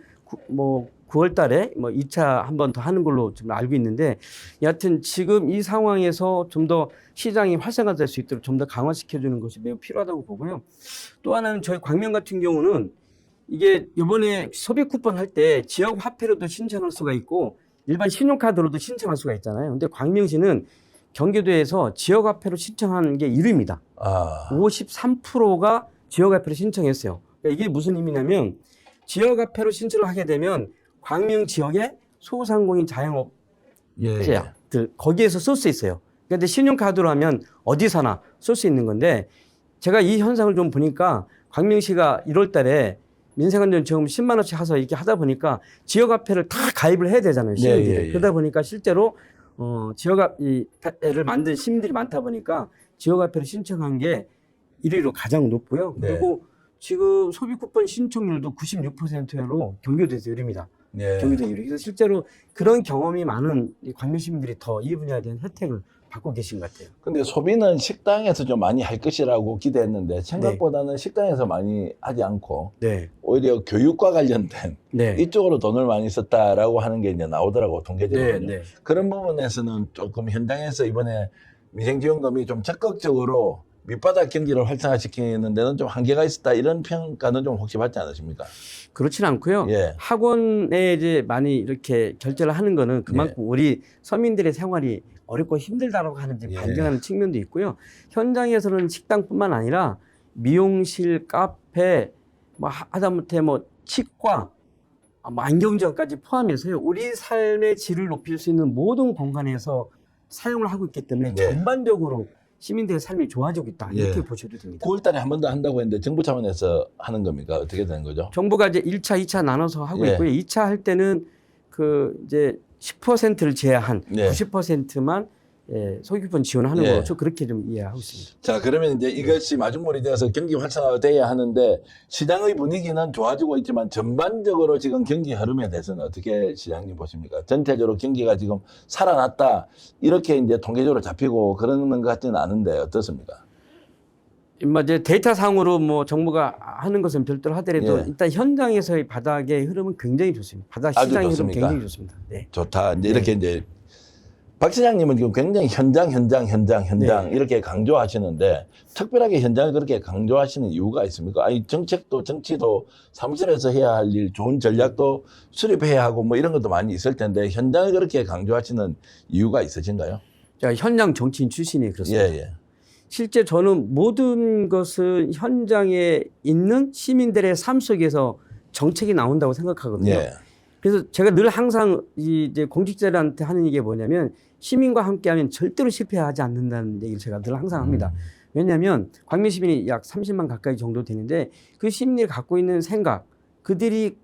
9월 달에 뭐 2차 한 번 더 하는 걸로 지금 알고 있는데 여하튼 지금 이 상황에서 좀 더 시장이 활성화될 수 있도록 좀 더 강화시켜주는 것이 매우 필요하다고 보고요. 또 하나는 저희 광명 같은 경우는 이게 이번에 소비 쿠폰 할 때 지역 화폐로도 신청할 수가 있고 일반 신용카드로도 신청할 수가 있잖아요. 근데 광명시는 경기도에서 지역 화폐로 신청하는 게 1위입니다. 53%가 지역 화폐로 신청했어요. 그러니까 이게 무슨 의미냐면 지역 화폐로 신청을 하게 되면 광명 지역의 소상공인 자영업자들 예. 거기에서 쓸 수 있어요. 근데 신용카드로 하면 어디서나 쓸 수 있는 건데 제가 이 현상을 좀 보니까 광명시가 1월 달에 민생안전지원금 10만 원씩 해서 이렇게 하다 보니까 지역화폐를 다 가입을 해야 되잖아요. 시민들이. 예, 예, 예. 그러다 보니까 실제로 지역화폐를 만든 시민들이 많다 보니까 지역화폐를 신청한 게 1위로 가장 높고요. 네. 그리고 지금 소비 쿠폰 신청률도 96%로 경기도에서 1위입니다. 예. 경기도 1위. 그래서 실제로 그런 경험이 많은 이 광명 시민들이 더 이 분야에 대한 혜택을 받고 계신 것 같아요. 근데 소비는 식당에서 좀 많이 할 것이라고 기대했는데 생각보다는 식당에서 많이 하지 않고 네. 오히려 교육과 관련된 네. 이쪽으로 돈을 많이 썼다라고 하는 게 이제 나오더라고 통계적으로. 네. 그런 부분에서는 조금 현장에서 이번에 민생지원금이 좀 적극적으로 밑바닥 경기를 활성화시키는 데는 좀 한계가 있었다 이런 평가는 좀 혹시 받지 않으십니까? 그렇지는 않고요. 예. 학원에 이제 많이 이렇게 결제를 하는 거는 그만큼 우리 서민들의 생활이 어렵고 힘들다라고 하는 이제 예. 반증하는 측면도 있고요. 현장에서는 식당뿐만 아니라 미용실, 카페, 뭐 하다못해 뭐 치과, 뭐 안경점까지 포함해서요. 우리 삶의 질을 높일 수 있는 모든 공간에서 사용을 하고 있기 때문에 네. 전반적으로 시민들의 삶이 좋아지고 있다 이렇게 예. 보셔도 됩니다. 9월 달에 한 번 더 한다고 했는데 정부 차원에서 하는 겁니까? 어떻게 되는 거죠? 정부가 이제 1차, 2차 나눠서 하고 예. 있고요. 2차 할 때는 그 이제 10%를 제외한 예. 90%만 소비권 지원하는 예. 거로 저 그렇게 좀 이해하고 있습니다. 자, 그러면 이제 이것이 마중물이 되어서 경기 활성화가 돼야 하는데 시장의 분위기는 좋아지고 있지만 전반적으로 지금 경기 흐름에 대해서는 어떻게 시장님 보십니까? 전체적으로 경기가 지금 살아났다 이렇게 이제 통계적으로 잡히고 그러는 것 같지는 않은데 어떻습니까? 이제 데이터상으로 뭐 정부가 하는 것은 별도로 하더라도 예. 일단 현장에서의 바닥의 흐름은 굉장히 좋습니다. 바닥 아주 시장의 흐름 좋습니까? 굉장히 좋습니다. 네. 좋다. 이제 이렇게 이제 박 시장님은 지금 굉장히 현장 네. 이렇게 강조하시는데 특별하게 현장을 그렇게 강조하시는 이유가 있습니까? 아니 정책도 정치도 사무실에서 해야 할 일, 좋은 전략도 수립해야 하고 뭐 이런 것도 많이 있을 텐데 현장을 그렇게 강조하시는 이유가 있으신가요? 제가 현장 정치인 출신이 그렇습니다. 예. 실제 저는 모든 것은 현장에 있는 시민들의 삶 속에서 정책이 나온다고 생각하거든요. 예. 그래서 제가 늘 항상 이제 공직자들한테 하는 얘기가 뭐냐면 시민과 함께하면 절대로 실패하지 않는다는 얘기를 제가 늘 항상 합니다. 왜냐하면 광명 시민이 약 30만 가까이 정도 되는데 그 시민들이 갖고 있는 생각, 그들이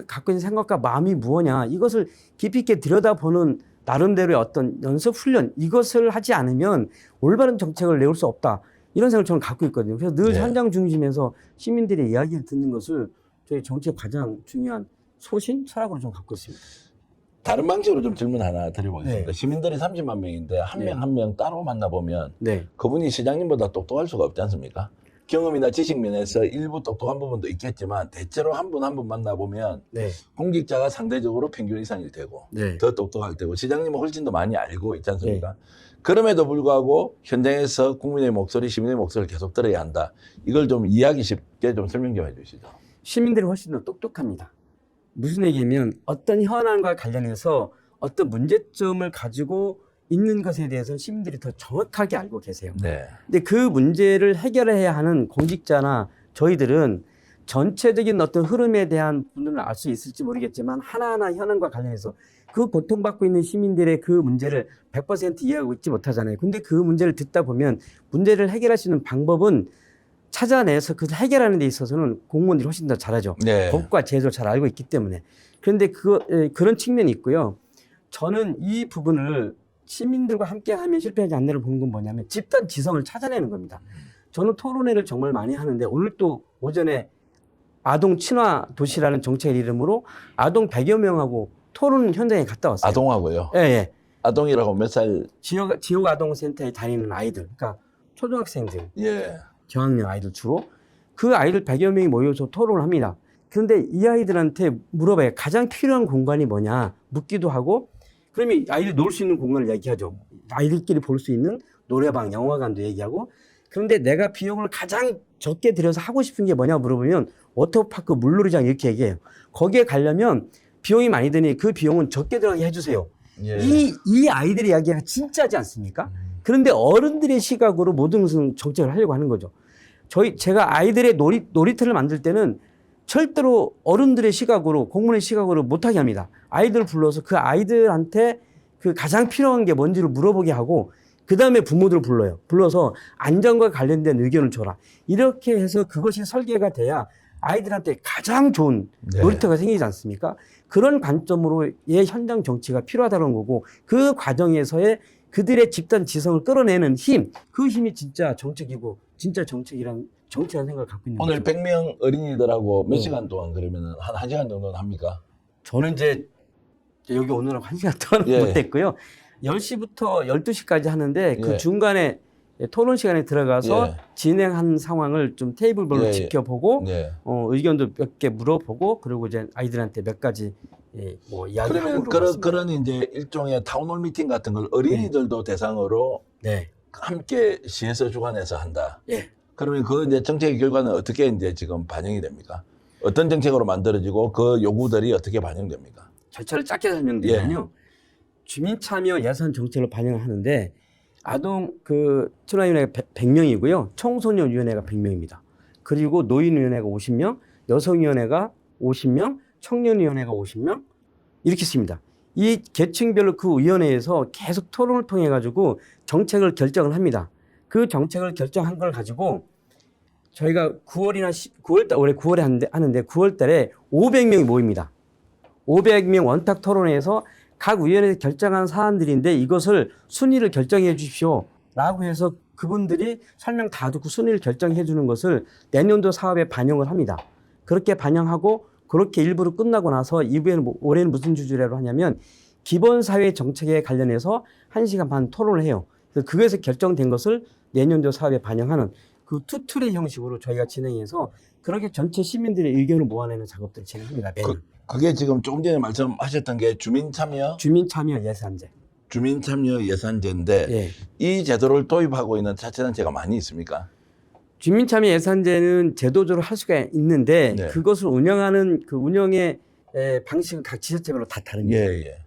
갖고 있는 생각과 마음이 무엇냐 이것을 깊이 있게 들여다보는 나름대로의 어떤 연습 훈련 이것을 하지 않으면 올바른 정책을 내올 수 없다. 이런 생각을 저는 갖고 있거든요. 그래서 늘 네. 현장 중심에서 시민들의 이야기를 듣는 것을 저희 정치의 가장 중요한 소신, 철학으로 좀 갖고 있습니다. 다른 방식으로 좀 질문 하나 드려보겠습니다. 네. 시민들이 30만 명인데 한 네. 명 한 명 따로 만나보면 네. 그분이 시장님보다 똑똑할 수가 없지 않습니까? 경험이나 지식 면에서 일부 똑똑한 부분도 있겠지만 대체로 한 분 한 분 만나보면 네. 공직자가 상대적으로 평균 이상일 테고 네. 더 똑똑할 테고 시장님은 훨씬 더 많이 알고 있지 않습니까? 그럼에도 불구하고 현장에서 국민의 목소리, 시민의 목소리를 계속 들어야 한다. 이걸 좀 이해하기 쉽게 좀 설명 좀 해주시죠. 시민들이 훨씬 더 똑똑합니다. 무슨 얘기냐면 어떤 현안과 관련해서 어떤 문제점을 가지고 있는 것에 대해서 시민들이 더 정확하게 알고 계세요. 네. 근데 그 문제를 해결해야 하는 공직자나 저희들은 전체적인 어떤 흐름에 대한 부분을 알 수 있을지 모르겠지만 하나하나 현안과 관련해서 그 고통받고 있는 시민들의 그 문제를 100% 이해하고 있지 못하잖아요. 근데 그 문제를 듣다 보면 문제를 해결할 수 있는 방법은 찾아내서 그 해결하는 데 있어서는 공무원들이 훨씬 더 잘하죠. 네. 법과 제도를 잘 알고 있기 때문에. 그런데 그런 측면이 있고요. 저는 이 부분을 시민들과 함께 하면 실패하지 않는 본 건 뭐냐면 집단 지성을 찾아내는 겁니다. 저는 토론회를 정말 많이 하는데 오늘 또 오전에 아동 친화 도시라는 정책의 이름으로 아동 100여 명하고 토론 현장에 갔다 왔어요. 아동하고요. 예, 예. 아동이라고 몇 살? 지역 아동센터에 다니는 아이들, 그러니까 초등학생들, 예. 저학년 아이들 주로 그 아이들 100여 명이 모여서 토론을 합니다. 그런데 이 아이들한테 물어봐요. 가장 필요한 공간이 뭐냐 묻기도 하고 그러면 아이들 놀 수 있는 공간을 얘기하죠. 아이들끼리 볼 수 있는 노래방, 영화관도 얘기하고 그런데 내가 비용을 가장 적게 들여서 하고 싶은 게 뭐냐 물어보면 워터파크, 물놀이장 이렇게 얘기해요. 거기에 가려면 비용이 많이 드니 그 비용은 적게 들어가게 해주세요. 예. 이 아이들의 이야기가 진짜지 않습니까? 그런데 어른들의 시각으로 모든 것은 정책을 하려고 하는 거죠. 제가 아이들의 놀이터를 만들 때는 절대로 어른들의 시각으로, 공무원의 시각으로 못하게 합니다. 아이들을 불러서 그 아이들한테 그 가장 필요한 게 뭔지를 물어보게 하고, 그 다음에 부모들을 불러요. 불러서 안전과 관련된 의견을 줘라. 이렇게 해서 그것이 설계가 돼야 아이들한테 가장 좋은 네. 놀이터가 생기지 않습니까? 그런 관점으로의 현장 정치가 필요하다는 거고, 그 과정에서의 그들의 집단 지성을 끌어내는 힘, 그 힘이 진짜 정책이고, 진짜 정책이란 생각을 갖고 있는 오늘 거죠. 100명 어린이들하고 몇 네. 시간 동안 그러면 한 1시간 정도는 합니까? 저는 이제 여기 오느라고 1시간 동안 예. 못했고요. 10시부터 12시까지 하는데 그 예. 중간에 토론 시간에 들어가서 예. 진행한 상황을 좀 테이블별로 예, 예. 지켜보고 네. 의견도 몇 개 물어보고 그리고 이제 아이들한테 몇 가지 뭐 이야기하고 그러면 그런 이제 일종의 타운홀 미팅 같은 걸 어린이들도 대상으로 네. 함께 시에서 주관해서 한다. 예. 그러면 그 이제 정책의 결과는 어떻게 이제 지금 반영이 됩니까? 어떤 정책으로 만들어지고 그 요구들이 어떻게 반영됩니까? 절차를 짧게 설명드리면요. 주민 참여 예산 정책을 반영을 하는데 아동 친화위원회가 100명이고요. 청소년위원회가 100명입니다. 그리고 노인위원회가 50명, 여성위원회가 50명, 청년위원회가 50명 이렇게 있습니다. 이 계층별로 그 위원회에서 계속 토론을 통해 가지고 정책을 결정을 합니다. 그 정책을 결정한 걸 가지고 저희가 9월달 올해 9월에 하는데 9월 달에 500명이 모입니다. 500명 원탁 토론회에서 각 위원회에서 결정한 사안들인데 이것을 순위를 결정해 주십시오. 라고 해서 그분들이 설명 다 듣고 순위를 결정해 주는 것을 내년도 사업에 반영을 합니다. 그렇게 반영하고 그렇게 일부로 끝나고 나서 2부에는 올해는 무슨 주제로 하냐면 기본사회 정책에 관련해서 1시간 반 토론을 해요. 그래서 그것에서 결정된 것을 내년도 사업에 반영하는 그 투툴의 형식으로 저희가 진행해서 그렇게 전체 시민들의 의견을 모아내는 작업들을 진행합니다. 매년. 그게 지금 조금 전에 말씀하셨던 게 주민참여 예산제. 주민참여 예산제인데 예. 이 제도를 도입하고 있는 자치단체가 많이 있습니까? 주민참여 예산제는 제도적으로 할 수가 있는데 네. 그것을 운영하는 그 운영의 방식은 각 지자체별로 다 다릅니다. 예.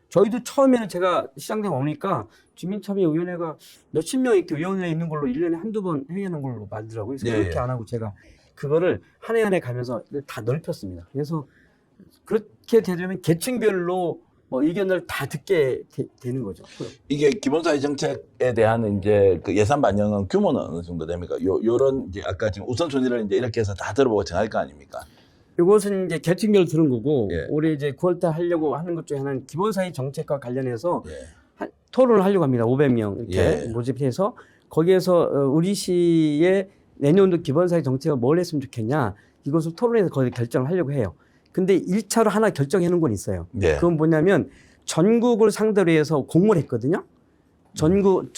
저희도 처음에는 제가 시장대에 오니까 주민참여위원회가 몇십 명 이렇게 위원회에 있는 걸로 1년에 한두 번 회의하는 걸로 만들더라고요. 그래서 예, 그렇게 예. 안 하고 제가 그거를 한 해 한 해 가면서 다 넓혔습니다. 그래서 그렇게 되려면 계층별로 뭐 의견을 다 듣게 되는 거죠. 이게 기본사회 정책에 대한 이제 그 예산 반영은 규모는 어느 정도 됩니까? 요런 이제 아까 지금 우선순위를 이제 이렇게 해서 다 들어보고 정할 거 아닙니까? 이것은 이제 계층별로 들은 거고 예. 올해 이제 9월달 하려고 하는 것 중에 하나는 기본사회 정책과 관련해서 예. 토론을 하려고 합니다. 500명 이렇게 예. 모집해서 거기에서 우리 시의 내년도 기본사회 정책을 뭘 했으면 좋겠냐 이것을 토론해서 거기 결정을 하려고 해요. 근데 1차로 하나 결정해 놓은 건 있어요. 예. 그건 뭐냐면 전국을 상대로 해서 공모를 했거든요. 전국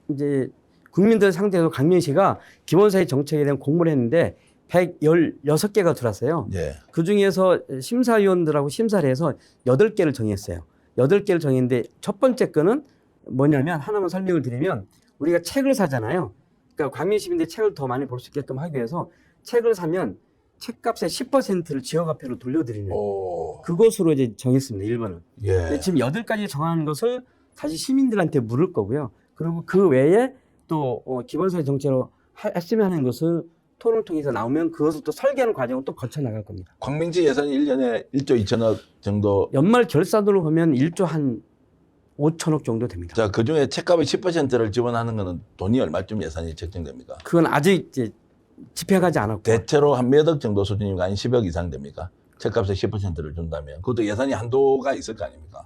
이제 국민들 상대로 강민시가 기본사회 정책에 대한 공모를 했는데 116개가 들어왔어요. 예. 그 중에서 심사위원들하고 심사를 해서 8개를 정했어요. 8개를 정했는데 첫 번째 거는 뭐냐면 하나만 설명을 드리면 우리가 책을 사잖아요. 그러니까 광민 시민들이 책을 더 많이 볼 수 있게끔 하기 위해서 책을 사면 책값의 10%를 지역화폐로 돌려드리는 그것으로 이제 정했습니다. 1번은. 예. 지금 8가지 정한 것을 다시 시민들한테 물을 거고요. 그리고 그 외에 또 기본소득 정책으로 했으면 하는 것을 토론을 통해서 나오면 그것을 또 설계하는 과정을 또 거쳐 나갈 겁니다. 광명시 예산이 1년에 1조 2천억 정도. 연말 결산으로 보면 1조 한 5천억 정도 됩니다. 자, 그중에 책값의 10%를 지원하는 거는 돈이 얼마쯤 예산이 책정됩니까? 그건 아직 이제 집행하지 않았고. 대체로 한 몇 억 정도 수준입니까? 아니 10억 이상 됩니까? 책값의 10%를 준다면. 그것도 예산이 한도가 있을 거 아닙니까?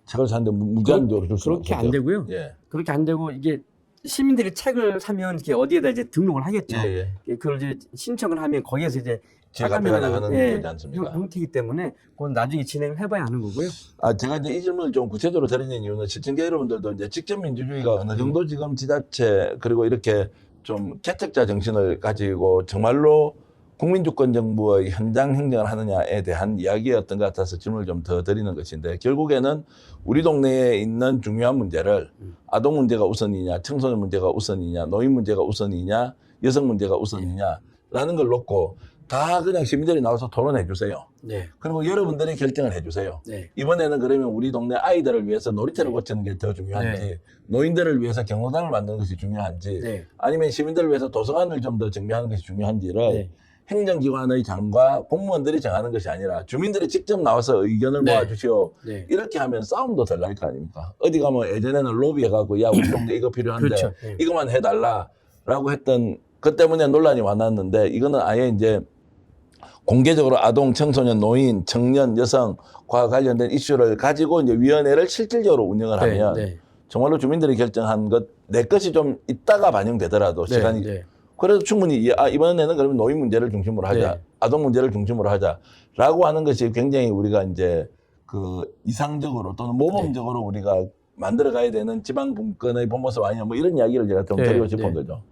책을 사는데 무제한적으로 줄 수는 그렇게 없어요. 안 되고요. 예. 그렇게 안 되고 이게 시민들이 책을 사면 이게 어디에다 이제 등록을 하겠죠. 예, 예. 그걸 이제 신청을 하면 거기에서 이제 지역화폐가 나가는 예, 거지 않습니까? 형태이기 때문에 그건 나중에 진행을 해봐야 하는 거고요. 아, 제가 이제 이 질문을 좀 구체적으로 드리는 이유는 시청자 여러분들도 이제 직접 민주주의가 어느 정도 지금 지자체 그리고 이렇게 좀 개척자 정신을 가지고 정말로 국민주권 정부의 현장 행정을 하느냐에 대한 이야기였던 것 같아서 질문을 좀 더 드리는 것인데 결국에는 우리 동네에 있는 중요한 문제를 아동 문제가 우선이냐, 청소년 문제가 우선이냐, 노인 문제가 우선이냐, 여성 문제가 우선이냐라는 걸 놓고 다 그냥 시민들이 나와서 토론해 주세요. 네. 그리고 여러분들이 결정을 해 주세요. 네. 이번에는 그러면 우리 동네 아이들을 위해서 놀이터를 고치는 게 더 중요한지 노인들을 위해서 경로당을 만드는 것이 중요한지 네. 아니면 시민들을 위해서 도서관을 좀 더 정비하는 것이 중요한지를 네. 행정기관의 장과 공무원들이 정하는 것이 아니라 주민들이 직접 나와서 의견을 네. 모아주시오. 네. 이렇게 하면 싸움도 덜 날 거 아닙니까? 어디 가면 예전에는 로비해가지고 야 우리 동네 이거 필요한데 그렇죠. 네. 이것만 해달라라고 했던 그 때문에 논란이 많았는데 이거는 아예 이제 공개적으로 아동, 청소년, 노인, 청년, 여성과 관련된 이슈를 가지고 이제 위원회를 실질적으로 운영을 하면 네. 정말로 주민들이 결정한 것 내 것이 좀 있다가 반영되더라도 네. 시간이 네. 그래도 충분히 이번에는 그러면 노인 문제를 중심으로 하자, 네. 아동 문제를 중심으로 하자라고 하는 것이 굉장히 우리가 이제 그 이상적으로 또는 모범적으로 우리가 만들어가야 되는 지방 분권의 본모습 아니냐 뭐 이런 이야기를 제가 좀 네. 드리고 싶은 네. 거죠.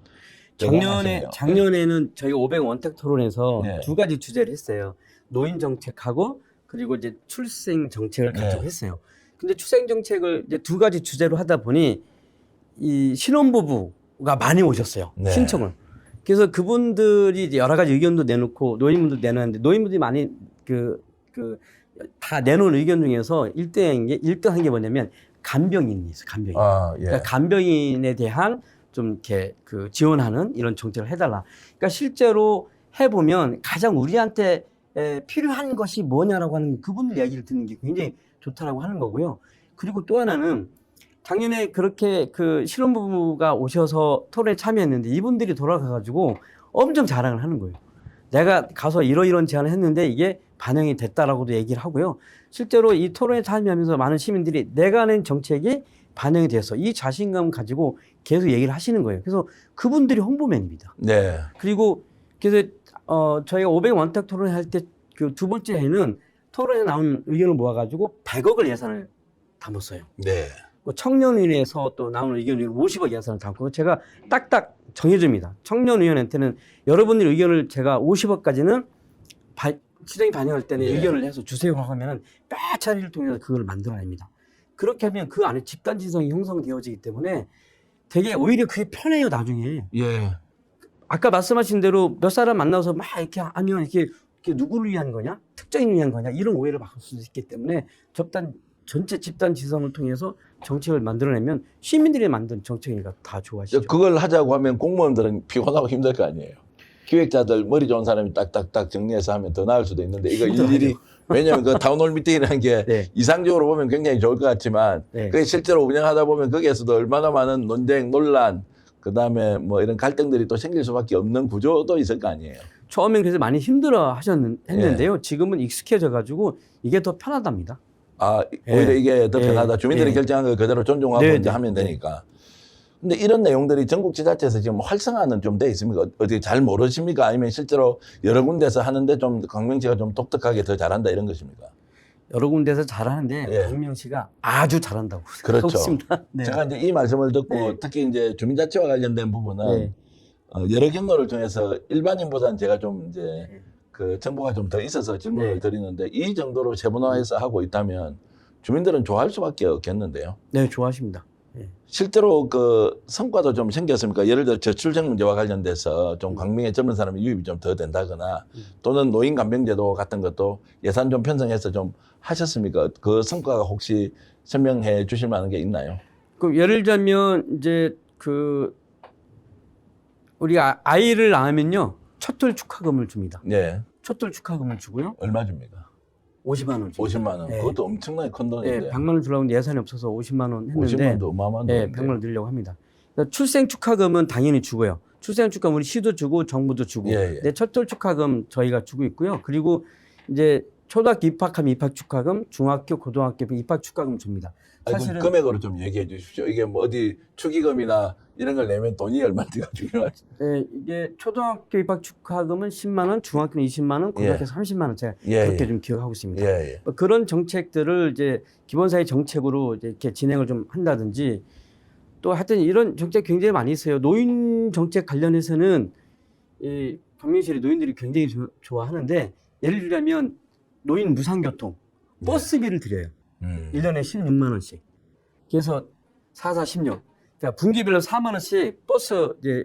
대단하시네요. 작년에는 저희가 500 원택 토론에서 네. 2가지 주제를 했어요. 노인 정책하고 그리고 이제 출생 정책을 가지고 네. 했어요. 근데 출생 정책을 이제 2가지 주제로 하다 보니 이 신혼부부가 많이 오셨어요. 네. 신청을. 그래서 그분들이 이제 여러 가지 의견도 내놓고 노인분도 내놨는데 노인분들이 많이 다 내놓은 의견 중에서 1등한 게 뭐냐면 간병인이 있어요. 간병인. 아, 예. 그러니까 간병인에 대한 좀 이렇게 지원하는 이런 정책을 해달라. 그러니까 실제로 해보면 가장 우리한테 필요한 것이 뭐냐라고 하는 그분들 이야기를 듣는 게 굉장히 좋다라고 하는 거고요. 그리고 또 하나는 작년에 그렇게 신혼부부가 오셔서 토론에 참여했는데 이분들이 돌아가가지고 엄청 자랑을 하는 거예요. 내가 가서 이런 제안을 했는데 이게 반영이 됐다라고도 얘기를 하고요. 실제로 이 토론에 참여하면서 많은 시민들이 내가 낸 정책이 반영이 돼서 이 자신감 가지고 계속 얘기를 하시는 거예요. 그래서 그분들이 홍보맨입니다. 네. 그리고 그래서 저희가 500 원택 토론을 할 때 그 2번째 해는 토론에 나온 의견을 모아가지고 100억을 예산을 담았어요. 네. 청년위원회에서 또 나오는 의견 중에 50억 예산을 담고 제가 딱딱 정해줍니다. 청년위원회한테는 여러분들 의견을 제가 50억까지는 시정이 반영할 때는 네. 의견을 해서 주세요 하면은 뼈차리를 통해서 그걸 만들어냅니다. 그렇게 하면 그 안에 집단지성이 형성되어지기 때문에 되게 오히려 그게 편해요 나중에. 예. 아까 말씀하신 대로 몇 사람 만나서 막 이렇게 하면 이렇게 누구를 위한 거냐, 특정인을 위한 거냐 이런 오해를 막을 수 있기 때문에 전체 집단 지성을 통해서 정책을 만들어내면 시민들이 만든 정책이니까 다 좋아하시죠. 그걸 하자고 하면 공무원들은 피곤하고 힘들 거 아니에요. 기획자들 머리 좋은 사람이 딱딱딱 정리해서 하면 더 나을 수도 있는데 이거 일일이 왜냐하면 그 타운홀 미팅이라는 게 네. 이상적으로 보면 굉장히 좋을 것 같지만 네. 그게 실제로 운영하다 보면 거기에서도 얼마나 많은 논쟁, 논란 그다음에 뭐 이런 갈등들이 또 생길 수밖에 없는 구조도 있을 거 아니에요. 처음엔 그래서 많이 힘들어 했는데요. 지금은 익숙해져 가지고 이게 더 편하답니다. 아, 오히려 이게 더 편하다. 주민들이 네. 결정한 걸 그대로 존중하고 네, 이제 네. 하면 되니까. 근데 이런 내용들이 전국 지자체에서 지금 활성화는 좀 돼 있습니까? 어떻게 잘 모르십니까? 아니면 실제로 여러 군데서 하는데 좀 광명시가 좀 독특하게 더 잘한다 이런 것입니까? 여러 군데서 잘하는데 예. 광명시가 아주 잘한다고 그렇죠. 생각하고 있습니다. 네. 제가 이제 이 말씀을 듣고 네. 특히 이제 주민자치와 관련된 부분은 네. 여러 경로를 통해서 일반인보다는 제가 좀 이제 그 정보가 좀 더 있어서 질문을 네. 드리는데 이 정도로 세분화해서 하고 있다면 주민들은 좋아할 수밖에 없겠는데요. 네, 좋아하십니다. 네. 실제로 그 성과도 좀 생겼습니까? 예를 들어 저출생 문제와 관련돼서 좀 광명에 젊은 사람이 유입이 좀 더 된다거나 또는 노인 간병제도 같은 것도 예산 좀 편성해서 좀 하셨습니까? 그 성과가 혹시 설명해 주실 만한 게 있나요? 그 예를 들면 이제 그 우리 아이를 낳으면요 첫돌 축하금을 줍니다. 네. 첫돌 축하금을 주고요. 얼마 줍니까? 50만 원 줍니다. 50만 원. 네. 그것도 엄청나게 큰 돈인데. 네, 100만 원 주려고 예산이 없어서 50만 원 했는데 50만 원도 어마어마한 네, 돈인데. 100만 원 드리려고 합니다. 그러니까 출생 축하금은 당연히 주고요. 출생 축하금 우리 시도 주고 정부도 주고. 예, 예. 네, 첫돌 축하금 저희가 주고 있고요. 그리고 이제 초등학교 입학하면 입학 축하금, 중학교, 고등학교 입학 축하금 줍니다. 아니, 그 금액으로 좀 얘기해 주십시오. 이게 뭐 어디 축의금이나 이런 걸 내면 돈이 얼마인지 중요하지. 네, 이게 초등학교 입학 축하금은 10만 원, 중학교는 20만 원, 고등학교 30만 원 제가 예, 그렇게 예. 좀 기억하고 있습니다. 예, 예. 뭐 그런 정책들을 이제 기본사회 정책으로 이제 이렇게 진행을 좀 한다든지 또 하여튼 이런 정책 굉장히 많이 있어요. 노인 정책 관련해서는 이 경민실의 노인들이 굉장히 좋아하는데 예를 들자면 노인 무상교통 버스비를 드려요. 1년에 16만 원씩. 그래서 4,4,16. 그러니까 분기별로 4만 원씩 버스 이제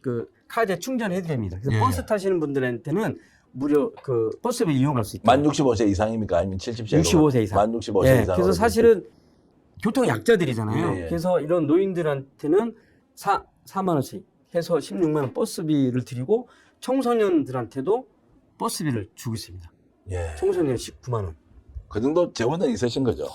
그 카드에 충전해 드립니다. 그래서 예. 버스 타시는 분들한테는 무료 그 버스비 이용할 수 있다. 만 65세 이상입니까? 아니면 70세? 65세 이상. 만 65세 예, 이상. 그래서 사실은 교통 약자들이잖아요. 예, 예. 그래서 이런 노인들한테는 4만 원씩 해서 16만 원 버스비를 드리고 청소년들한테도 버스비를 주고 있습니다. 예. 청소년 19만 원. 그 정도 재원은 있으신 거죠?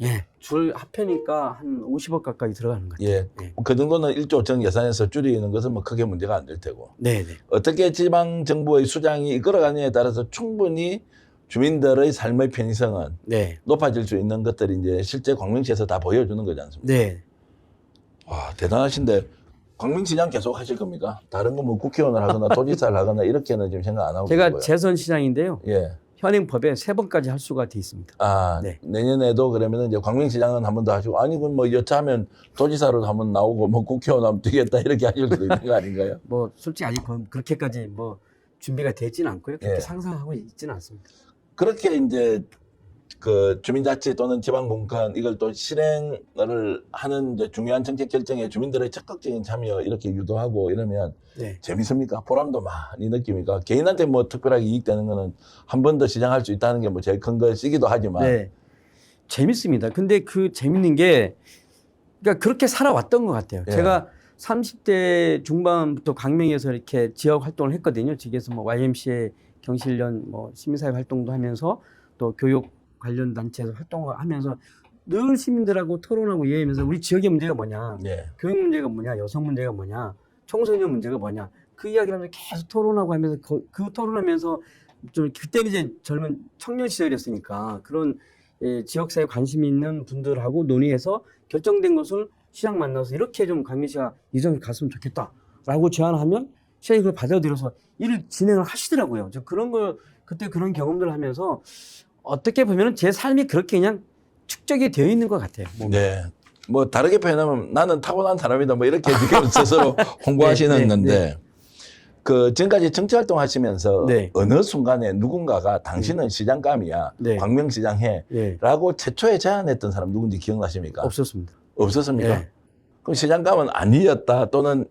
예. 줄 합해니까 한 50억 가까이 들어가는 것 같아요. 예. 네. 그 정도는 1조 정 예산에서 줄이는 것은 뭐 크게 문제가 안 될 테고. 네, 네. 어떻게 지방 정부의 수장이 이끌어가느냐에 따라서 충분히 주민들의 삶의 편의성은 네. 높아질 수 있는 것들이 이제 실제 광명시에서 다 보여주는 거지 않습니까? 네. 와, 대단하신데 광명시장 계속 하실 겁니까? 다른 거 뭐 국회의원을 하거나 도지사를 하거나 이렇게는 지금 생각 안 하고 제가 계시고요. 재선시장인데요. 예. 현행법에 3번까지 할 수가 돼 있습니다. 아, 네. 내년에도 그러면은 이제 광명시장은 한 번 더 하시고, 아니, 그럼 뭐 여차하면 도지사로 한번 나오고, 뭐 국회의원 하면 되겠다, 이렇게 하실 수도 있는 거 아닌가요? 뭐 솔직히 아직 그렇게까지 뭐 준비가 되지는 않고요. 그렇게 예. 상상하고 있지는 않습니다. 그렇게 이제 그 주민자치 또는 지방분권 이걸 또 실행을 하는 이제 중요한 정책 결정에 주민들의 적극적인 참여 이렇게 유도하고 이러면 네. 재밌습니까? 보람도 많이 느낍니까? 개인한테 뭐 특별하게 이익되는 거는 한 번 더 시장할 수 있다는 게 뭐 제일 큰 것이기도 하지만. 네. 재밌습니다. 근데 그 재밌는 게 그러니까 그렇게 살아왔던 것 같아요. 예. 제가 30대 중반부터 광명에서 이렇게 지역 활동을 했거든요. 지역에서 뭐 YMCA 경실련 뭐 시민사회 활동도 하면서 또 교육 관련 단체에서 활동을 하면서 늘 시민들하고 토론하고 이해하면서 우리 지역의 문제가 뭐냐, 예. 교육 문제가 뭐냐, 여성 문제가 뭐냐, 청소년 문제가 뭐냐 그 이야기를 하면서 계속 토론하고 하면서 그 토론하면서 좀 그때는 이제 젊은 청년 시절이었으니까 그런 지역사회에 관심 있는 분들하고 논의해서 결정된 것을 시장 만나서 이렇게 좀 광명시가 이전에 갔으면 좋겠다라고 제안하면 시장이 그걸 받아들여서 일을 진행을 하시더라고요. 저 그런 걸 그때 그런 경험들을 하면서 어떻게 보면 제 삶이 그렇게 그냥 축적이 되어 있는 것 같아요. 몸에. 네. 뭐 다르게 표현하면 나는 타고난 사람이다 뭐 이렇게 지금 스스로 홍보하시는 네, 네, 건데 네. 그 지금까지 정치 활동하시면서 네. 어느 순간에 누군가가 당신은 시장감이야, 네. 광명시장 예. 해라고 최초에 제안했던 사람 누군지 기억나십니까? 없었습니다. 없었습니까? 예. 그럼 시장감은 아니었다 또는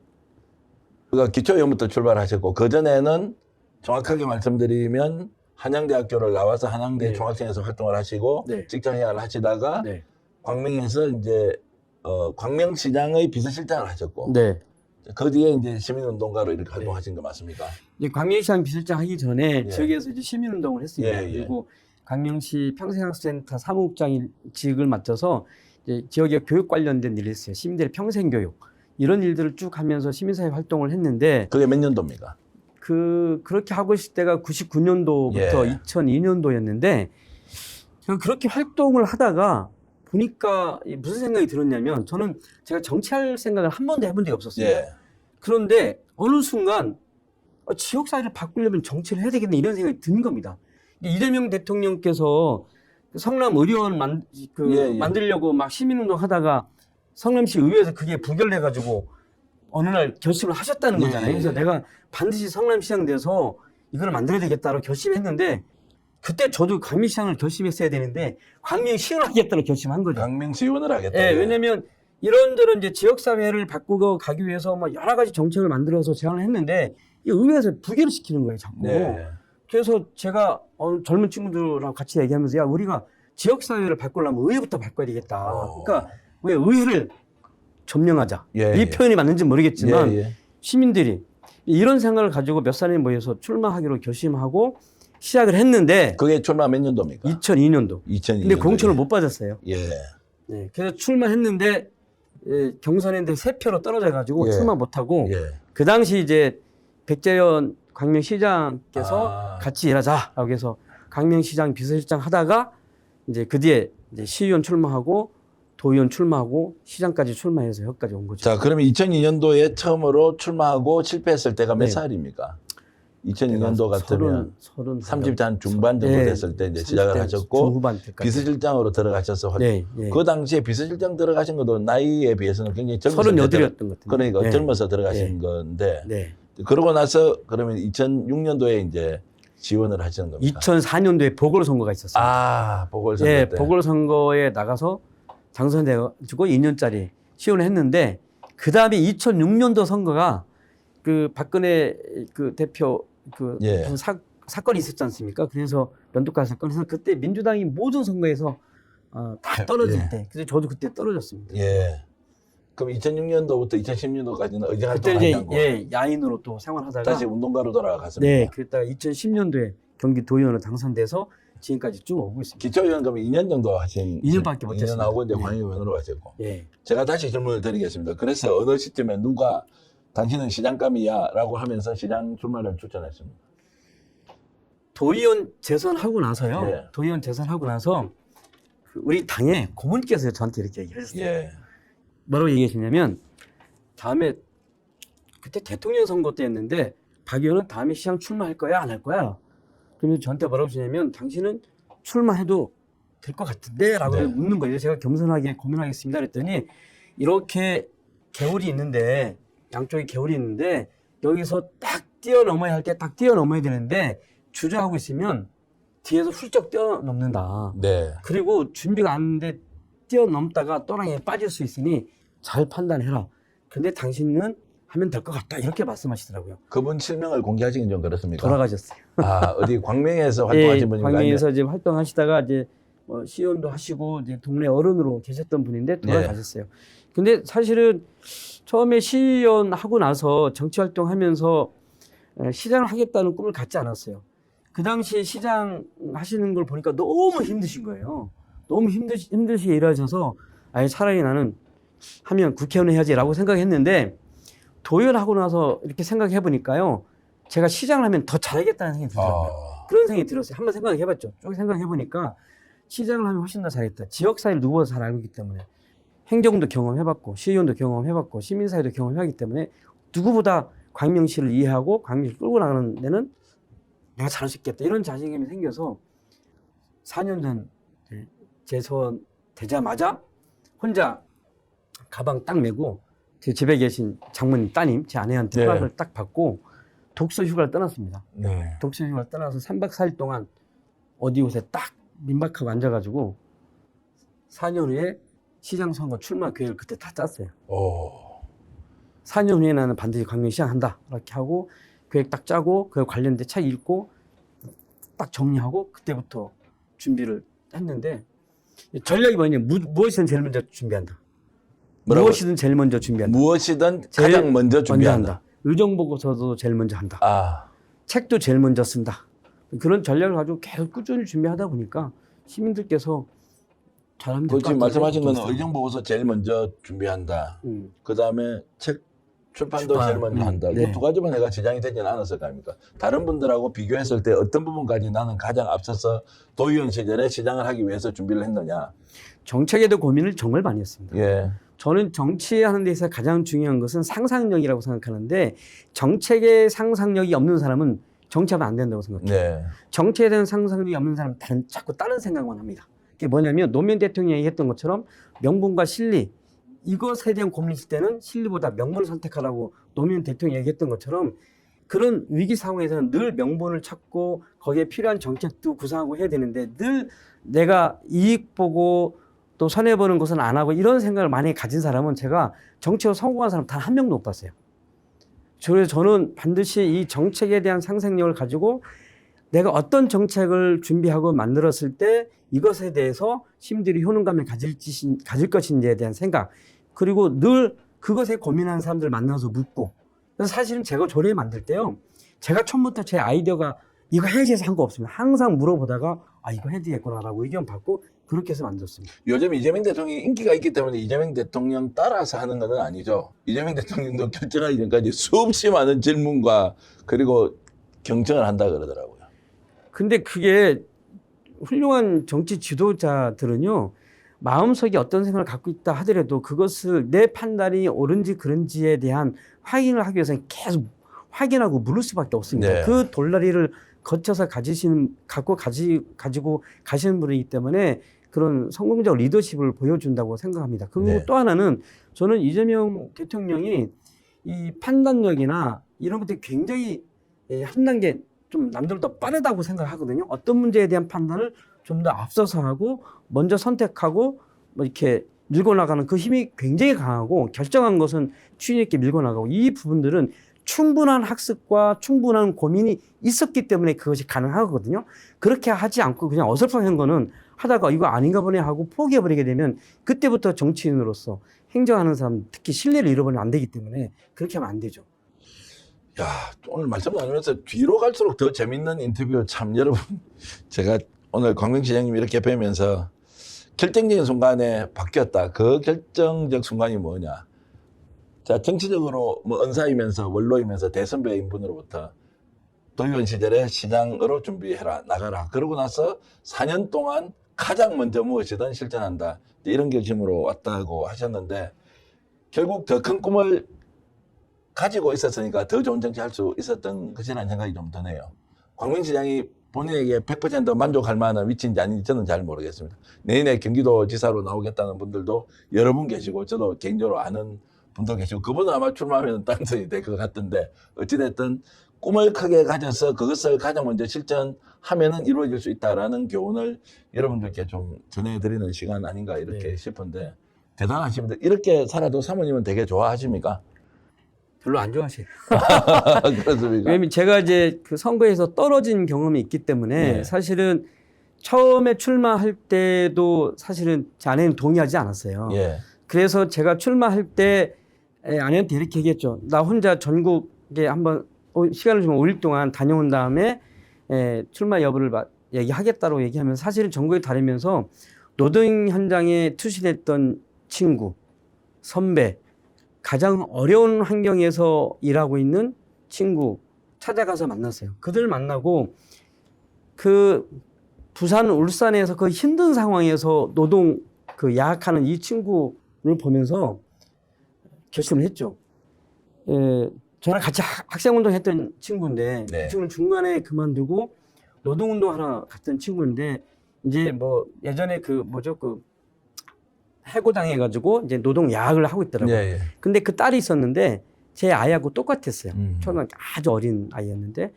그가 기초의원부터 출발하셨고 그 전에는 정확하게 말씀드리면 한양대학교를 나와서 한양대 네. 총학생에서 활동을 하시고 네. 직장생활을 하시다가 네. 광명에서 이제 광명시장의 비서실장을 하셨고 네. 그 뒤에 이제 시민운동가로 이렇게 활동하신 거 맞습니까? 이제 광명시장 비서장 하기 전에 예. 지역에서 이제 시민운동을 했습니다. 예, 예. 그리고 광명시 평생학센터 사무국장직을 맡아서 이제 지역의 교육 관련된 일을 했어요. 시민들의 평생교육 이런 일들을 쭉 하면서 시민사회 활동을 했는데 그게 몇 년도입니까? 그렇게 하고 있을 때가 99년도부터 예. 2002년도였는데 제가 그렇게 활동을 하다가 보니까 무슨 생각이 들었냐면 저는 제가 정치할 생각을 한 번도 해본 적이 없었어요. 예. 그런데 어느 순간 지역사회를 바꾸려면 정치를 해야 되겠네 이런 생각이 든 겁니다. 이재명 대통령께서 성남 의료원 예, 예. 만들려고 막 시민운동 하다가 성남시 의회에서 그게 부결돼가지고 어느 날 결심을 하셨다는 예, 거잖아요. 예, 그래서 예. 내가 반드시 성남시장 돼서 이걸 만들어야 되겠다고 결심했는데 그때 저도 광명시장을 결심했어야 되는데 광명시의원을 하겠다고 결심한 거죠. 광명시의원을 하겠다. 예, 왜냐면 이런저런 이제 지역사회를 바꾸고 가기 위해서 막 여러 가지 정책을 만들어서 제안을 했는데 이 의회에서 부결을 시키는 거예요, 자꾸. 네. 그래서 제가 젊은 친구들하고 같이 얘기하면서 야, 우리가 지역사회를 바꾸려면 의회부터 바꿔야 되겠다. 그러니까 왜 의회를 점령하자. 예, 이 예. 표현이 맞는지 모르겠지만 예, 예. 시민들이 이런 생각을 가지고 몇 사람이 모여서 출마하기로 결심하고 시작을 했는데 그게 출마 몇 년도입니까? 2002년도. 2002년도. 근데 공천을 못 받았어요. 예. 네, 그래서 출마했는데 경선했는데 3표로 떨어져가지고 예. 출마 못하고 예. 그 당시 이제 백재현 광명시장께서 같이 일하자라고 해서 광명시장 비서실장 하다가 이제 그 뒤에 이제 시의원 출마하고 도의원 출마하고 시장까지 출마해서 여기까지 온 거죠. 자, 그러면 2002년도에 처음으로 출마하고 실패했을 때가 몇 네. 살입니까? 2002년도 같으면 30대 중반 정도 네. 됐을 때 이제 시작을 하셨고 중후반 때까지. 비서실장으로 들어가셔서 네, 네. 그 당시에 비서실장 들어가신 것도 나이에 비해서는 굉장히 젊었을 38이었던 것 같은데. 그러니까 네. 젊어서 들어가신 건데 네. 그러고 나서 그러면 2006년도에 이제 지원을 하시는 겁니까? 2004년도에 보궐선거가 있었어요. 아, 보궐선거 네, 때. 보궐선거에 나가서 당선돼가지고 2년짜리 시연을 했는데 그 다음에 2006년도 선거가 그 박근혜 그 대표 그 예. 무슨 사건이 있었지 않습니까? 그래서 면도칼 사건에서 그때 민주당이 모든 선거에서 다 떨어질 예. 때, 그래서 저도 그때 떨어졌습니다. 예. 그럼 2006년도부터 2010년도까지는 의정 그때 활동을 이제 하고 야인으로 또 생활하다가 다시 운동가로 돌아갔습니다. 네, 그랬다가 2010년도에 경기 도의원으로 당선돼서 지금까지 쭉 오고 있습니다. 기초의원 그러면 2년 정도 하신 2년밖에 못 2년 했습니다. 하고 이제 네. 광의원으로 가셨고 예. 제가 다시 질문을 드리겠습니다. 그래서 어느 시점에 누가 당신은 시장감이야라고 하면서 시장 출마를 추천했습니다. 도의원 재선하고 나서요. 예. 도의원 재선하고 나서 그 우리 당의 고문께서 저한테 이렇게 얘기하셨어요. 예. 뭐라고 얘기하셨냐면 다음에 그때 대통령 선거 때였는데 박 의원은 다음에 시장 출마할 거야 안 할 거야? 그러면 저한테 뭐라고 하시냐면 당신은 출마해도 될 것 같은데? 라고 네. 묻는 거예요. 제가 겸손하게 고민하겠습니다 그랬더니 이렇게 개울이 있는데 양쪽에 개울이 있는데 여기서 딱 뛰어넘어야 할 때 딱 뛰어넘어야 되는데 주저하고 있으면 뒤에서 훌쩍 뛰어넘는다. 네. 그리고 준비가 안 돼 뛰어넘다가 또랑에 빠질 수 있으니 잘 판단해라. 근데 당신은 하면 될 것 같다. 이렇게 말씀하시더라고요. 그분 실명을 공개하시긴 좀 그렇습니까? 돌아가셨어요. 아, 어디 광명에서 활동하신 분인가요? 광명에서 지금 활동하시다가 이제 시의원도 하시고 이제 동네 어른으로 계셨던 분인데 돌아가셨어요. 근데 사실은 처음에 시의원 하고 나서 정치 활동하면서 시장을 하겠다는 꿈을 갖지 않았어요. 그 당시에 시장 하시는 걸 보니까 너무 힘드신 거예요. 너무 힘드시게 일하셔서 아예 차라리 나는 하면 국회의원 해야지라고 생각했는데 도의원하고 나서 이렇게 생각해 보니까요. 제가 시장을 하면 더 잘하겠다는 생각이 들더라고요. 그런 생각이 들었어요. 한번 생각해 봤죠. 쭉 생각해 보니까 시장을 하면 훨씬 더 잘했다. 지역사회를 누구보다 잘 알고 있기 때문에 행정도 경험해 봤고 시의원도 경험해 봤고 시민사회도 경험하기 때문에 누구보다 광명시를 이해하고 광명시를 끌고 나가는 데는 내가 잘할 수 있겠다. 이런 자신감이 생겨서 4년 전 재선 되자마자 혼자 가방 딱 메고 제 집에 계신 장모님 따님 제 아내한테 허락을 딱 받고 독서 휴가를 떠났습니다. 네. 독서 휴가를 떠나서 3박 4일 동안 어디 곳에 딱 민박하고 앉아가지고 4년 후에 시장 선거 출마 계획을 그때 다 짰어요. 오. 4년 후에 나는 반드시 광명시장 한다. 이렇게 하고 계획 딱 짜고 그 관련된 책 읽고 딱 정리하고 그때부터 준비를 했는데 전략이 뭐냐면 무엇이든 제일 먼저 준비한다. 뭐라고요? 무엇이든 제일 먼저 준비한다. 무엇이든 제일 가장 먼저 준비한다. 의정보고서도 제일 먼저 한다. 아. 책도 제일 먼저 쓴다. 그런 전략을 가지고 계속 꾸준히 준비하다 보니까 시민들께서 잘하면 될 것 지금 같아요. 말씀하신 거는 의정보고서 제일 먼저 준비한다. 그 다음에 책 출판도 출판. 제일 먼저 한다. 네. 이 두 가지만 내가 지장이 되지는 않았을 거 아닙니까? 다른 분들하고 비교했을 때 어떤 부분까지 나는 가장 앞서서 도의원 시절에 시장을 하기 위해서 준비를 했느냐? 정책에도 고민을 정말 많이 했습니다. 예. 저는 정치하는 데서 가장 중요한 것은 상상력이라고 생각하는데 정책에 상상력이 없는 사람은 정치하면 안 된다고 생각해요. 네. 정치에 대한 상상력이 없는 사람은 자꾸 다른 생각만 합니다. 그게 뭐냐면 노무현 대통령이 했던 것처럼 명분과 실리 이것에 대한 고민이 있을 때는 실리보다 명분을 선택하라고 노무현 대통령이 얘기했던 것처럼 그런 위기 상황에서는 늘 명분을 찾고 거기에 필요한 정책도 구상하고 해야 되는데 늘 내가 이익 보고 또 손해보는 것은 안 하고 이런 생각을 많이 가진 사람은 제가 정치로 성공한 사람 단 한 명도 못 봤어요. 그래서 저는 반드시 이 정책에 대한 상생력을 가지고 내가 어떤 정책을 준비하고 만들었을 때 이것에 대해서 시민들이 효능감을 가질 것인지에 대한 생각, 그리고 늘 그것에 고민하는 사람들 만나서 묻고. 그래서 사실은 제가 조례 만들 때요, 제가 처음부터 제 아이디어가 이거 해야지 해서 한 거 없습니다. 항상 물어보다가 이거 해야 되겠구나라고 의견 받고 그렇게 해서 만들었습니다. 요즘 이재명 대통령이 인기가 있기 때문에 이재명 대통령 따라서 하는 건 아니죠. 이재명 대통령도 결정하기 전까지 수없이 많은 질문과 그리고 경청을 한다 그러더라고요. 근데 그게 훌륭한 정치 지도자들은요, 마음속에 어떤 생각을 갖고 있다 하더라도 그것을 내 판단이 옳은지 그른지에 대한 확인을 하기 위해서는 계속 확인하고 물을 수밖에 없습니다. 네. 그 돌다리를 거쳐서 가지고 가시는 분이기 때문에 그런 성공적 리더십을 보여준다고 생각합니다. 그리고 네. 또 하나는 저는 이재명 대통령이 이 판단력이나 이런 것들이 굉장히 한 단계 좀 남들보다 빠르다고 생각하거든요. 어떤 문제에 대한 판단을 좀 더 앞서서 하고 먼저 선택하고 뭐 이렇게 밀고 나가는 그 힘이 굉장히 강하고, 결정한 것은 추진 있게 밀고 나가고, 이 부분들은 충분한 학습과 충분한 고민이 있었기 때문에 그것이 가능하거든요. 그렇게 하지 않고 그냥 어설프한 거는 하다가 이거 아닌가 보네 하고 포기해버리게 되면 그때부터 정치인으로서 행정하는 사람, 특히 신뢰를 잃어버리면 안 되기 때문에 그렇게 하면 안 되죠. 야, 오늘 말씀 나누면서 뒤로 갈수록 더 재밌는 인터뷰 참 여러분 제가 오늘 광명시장님 이렇게 뵈면서 결정적인 순간에 바뀌었다. 그 결정적 순간이 뭐냐. 자, 정치적으로 뭐 은사이면서 원로이면서 대선배인 분으로부터 도의원 시절에 시장으로 준비해라, 나가라. 그러고 나서 4년 동안 가장 먼저 무엇이든 실천한다. 이런 결심으로 왔다고 하셨는데 결국 더 큰 꿈을 가지고 있었으니까 더 좋은 정치할 수 있었던 것이라는 생각이 좀 드네요. 광명시장이 본인에게 100% 만족할 만한 위치인지 아닌지 저는 잘 모르겠습니다. 내년에 경기도지사로 나오겠다는 분들도 여러 분 계시고 저도 개인적으로 아는 분도 계시고 그분은 아마 출마하면 당선이 될 것 같은데 어찌됐든 꿈을 크게 가져서 그것을 가장 먼저 실천하면은 이루어질 수 있다라는 교훈을 여러분들께 좀 전해드리는 시간 아닌가 이렇게 싶은데 대단하십니다. 이렇게 살아도 사모님은 되게 좋아하십니까? 별로 안 좋아하세요. 그렇습니까? 왜냐면 제가 이제 그 선거에서 떨어진 경험이 있기 때문에 네. 사실은 처음에 출마할 때도 사실은 제 아내는 동의하지 않았어요. 예. 그래서 제가 출마할 때 아내한테 이렇게 얘기했죠. 나 혼자 전국에 한번 시간을 좀 5일 동안 다녀온 다음에 출마 여부를 얘기하겠다고 얘기하면서 사실은 전국에 다니면서 노동 현장에 투신했던 친구, 선배, 가장 어려운 환경에서 일하고 있는 친구 찾아가서 만났어요. 그들 만나고 그 부산, 울산에서 그 힘든 상황에서 노동 그 야학하는 이 친구를 보면서 결심을 했죠. 저랑 같이 학생운동 했던 친구인데 네. 그 친구는 중간에 그만두고 노동운동 하러 갔던 친구인데 이제 뭐 예전에 그 뭐죠 그 해고당해가지고 이제 노동 야학을 하고 있더라고요. 예, 예. 근데 그 딸이 있었는데 제 아이하고 똑같았어요. 초등학교 음. 아주 어린 아이였는데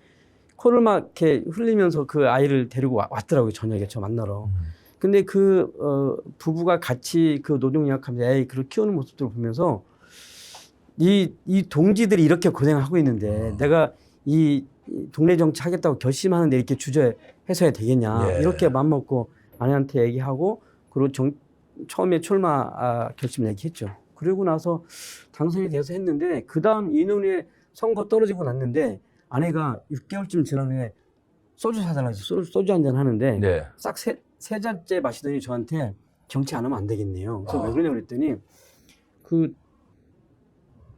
코를 막 이렇게 흘리면서 그 아이를 데리고 왔더라고요. 저녁에 저 만나러. 근데 그 부부가 같이 그 노동 야학하면서 애를 키우는 모습들을 보면서 이 동지들이 이렇게 고생하고 있는데 내가 이 동네 정치 하겠다고 결심하는데 이렇게 주저해서야 되겠냐. 예. 이렇게 맘먹고 아내한테 얘기하고 그리고 처음에 출마 결심 얘기했죠. 그러고 나서 당선이 돼서 했는데 그 다음 이년에 선거 떨어지고 났는데 아내가 6개월쯤 지난 후에 소주 사달라고 해서 소주 한잔 하는데 네. 싹 세 잔째 마시더니 저한테 정치 안 하면 안 되겠네요. 그래서 왜 그러냐고 그랬더니 그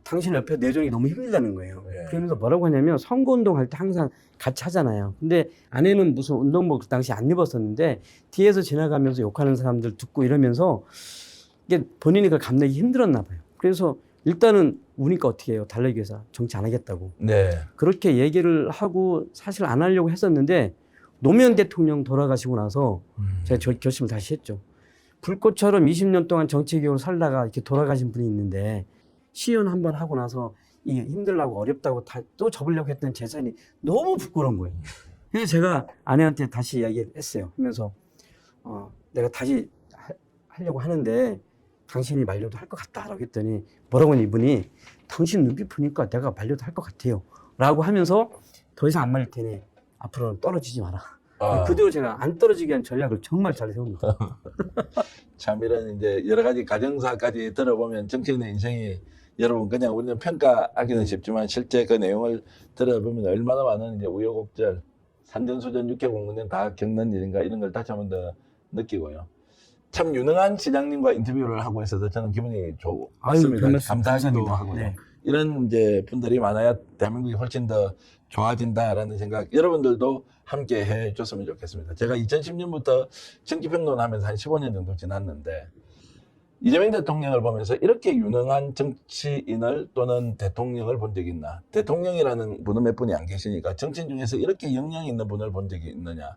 당신 옆에 내정이 너무 힘들다는 거예요. 네. 그러면서 뭐라고 하냐면 선거운동 할 때 항상 같이 하잖아요. 근데 아내는 무슨 운동복 그 당시 안 입었었는데 뒤에서 지나가면서 욕하는 사람들 듣고 이러면서 이게 본인이 그걸 감내기 힘들었나 봐요. 그래서 일단은 우니까 어떻게 해요? 달래기 위해서 정치 안 하겠다고. 네. 그렇게 얘기를 하고 사실 안 하려고 했었는데 노무현 대통령 돌아가시고 나서 제가 결심을 다시 했죠. 불꽃처럼 20년 동안 정치개혁을 살다가 이렇게 돌아가신 분이 있는데 시연 한번 하고 나서 이 힘들라고 어렵다고 또 접으려고 했던 재산이 너무 부끄러운 거예요. 그래서 제가 아내한테 다시 이야기했어요. 하면서 내가 다시 하려고 하는데 당신이 만료도 할 것 같다라고 했더니 뭐라고 하니 이분이 당신 눈빛 보니까 내가 만료도 할 것 같아요 라고 하면서 더 이상 안 말릴 테니 앞으로는 떨어지지 마라. 그대로 제가 안 떨어지게 한 전략을 정말 잘 세웁니다. 참 이런 이제 여러 가지 가정사까지 들어보면 정치인의 인생이 여러분 그냥 우리는 평가하기는 쉽지만 실제 그 내용을 들어보면 얼마나 많은 이제 우여곡절, 산전수전, 육해공무년 다 겪는 일인가 이런 걸 다시 한 번 더 느끼고요. 참 유능한 시장님과 인터뷰를 하고 있어서 저는 기분이 좋습니다. 감사하기도 하고요. 네. 이런 이제 분들이 많아야 대한민국이 훨씬 더 좋아진다라는 생각 여러분들도 함께 해줬으면 좋겠습니다. 제가 2010년부터 정치평론하면서 한 15년 정도 지났는데 이재명 대통령을 보면서 이렇게 유능한 정치인을 또는 대통령을 본 적이 있나? 대통령이라는 분은 몇 분이 안 계시니까 정치인 중에서 이렇게 역량 있는 분을 본 적이 있느냐?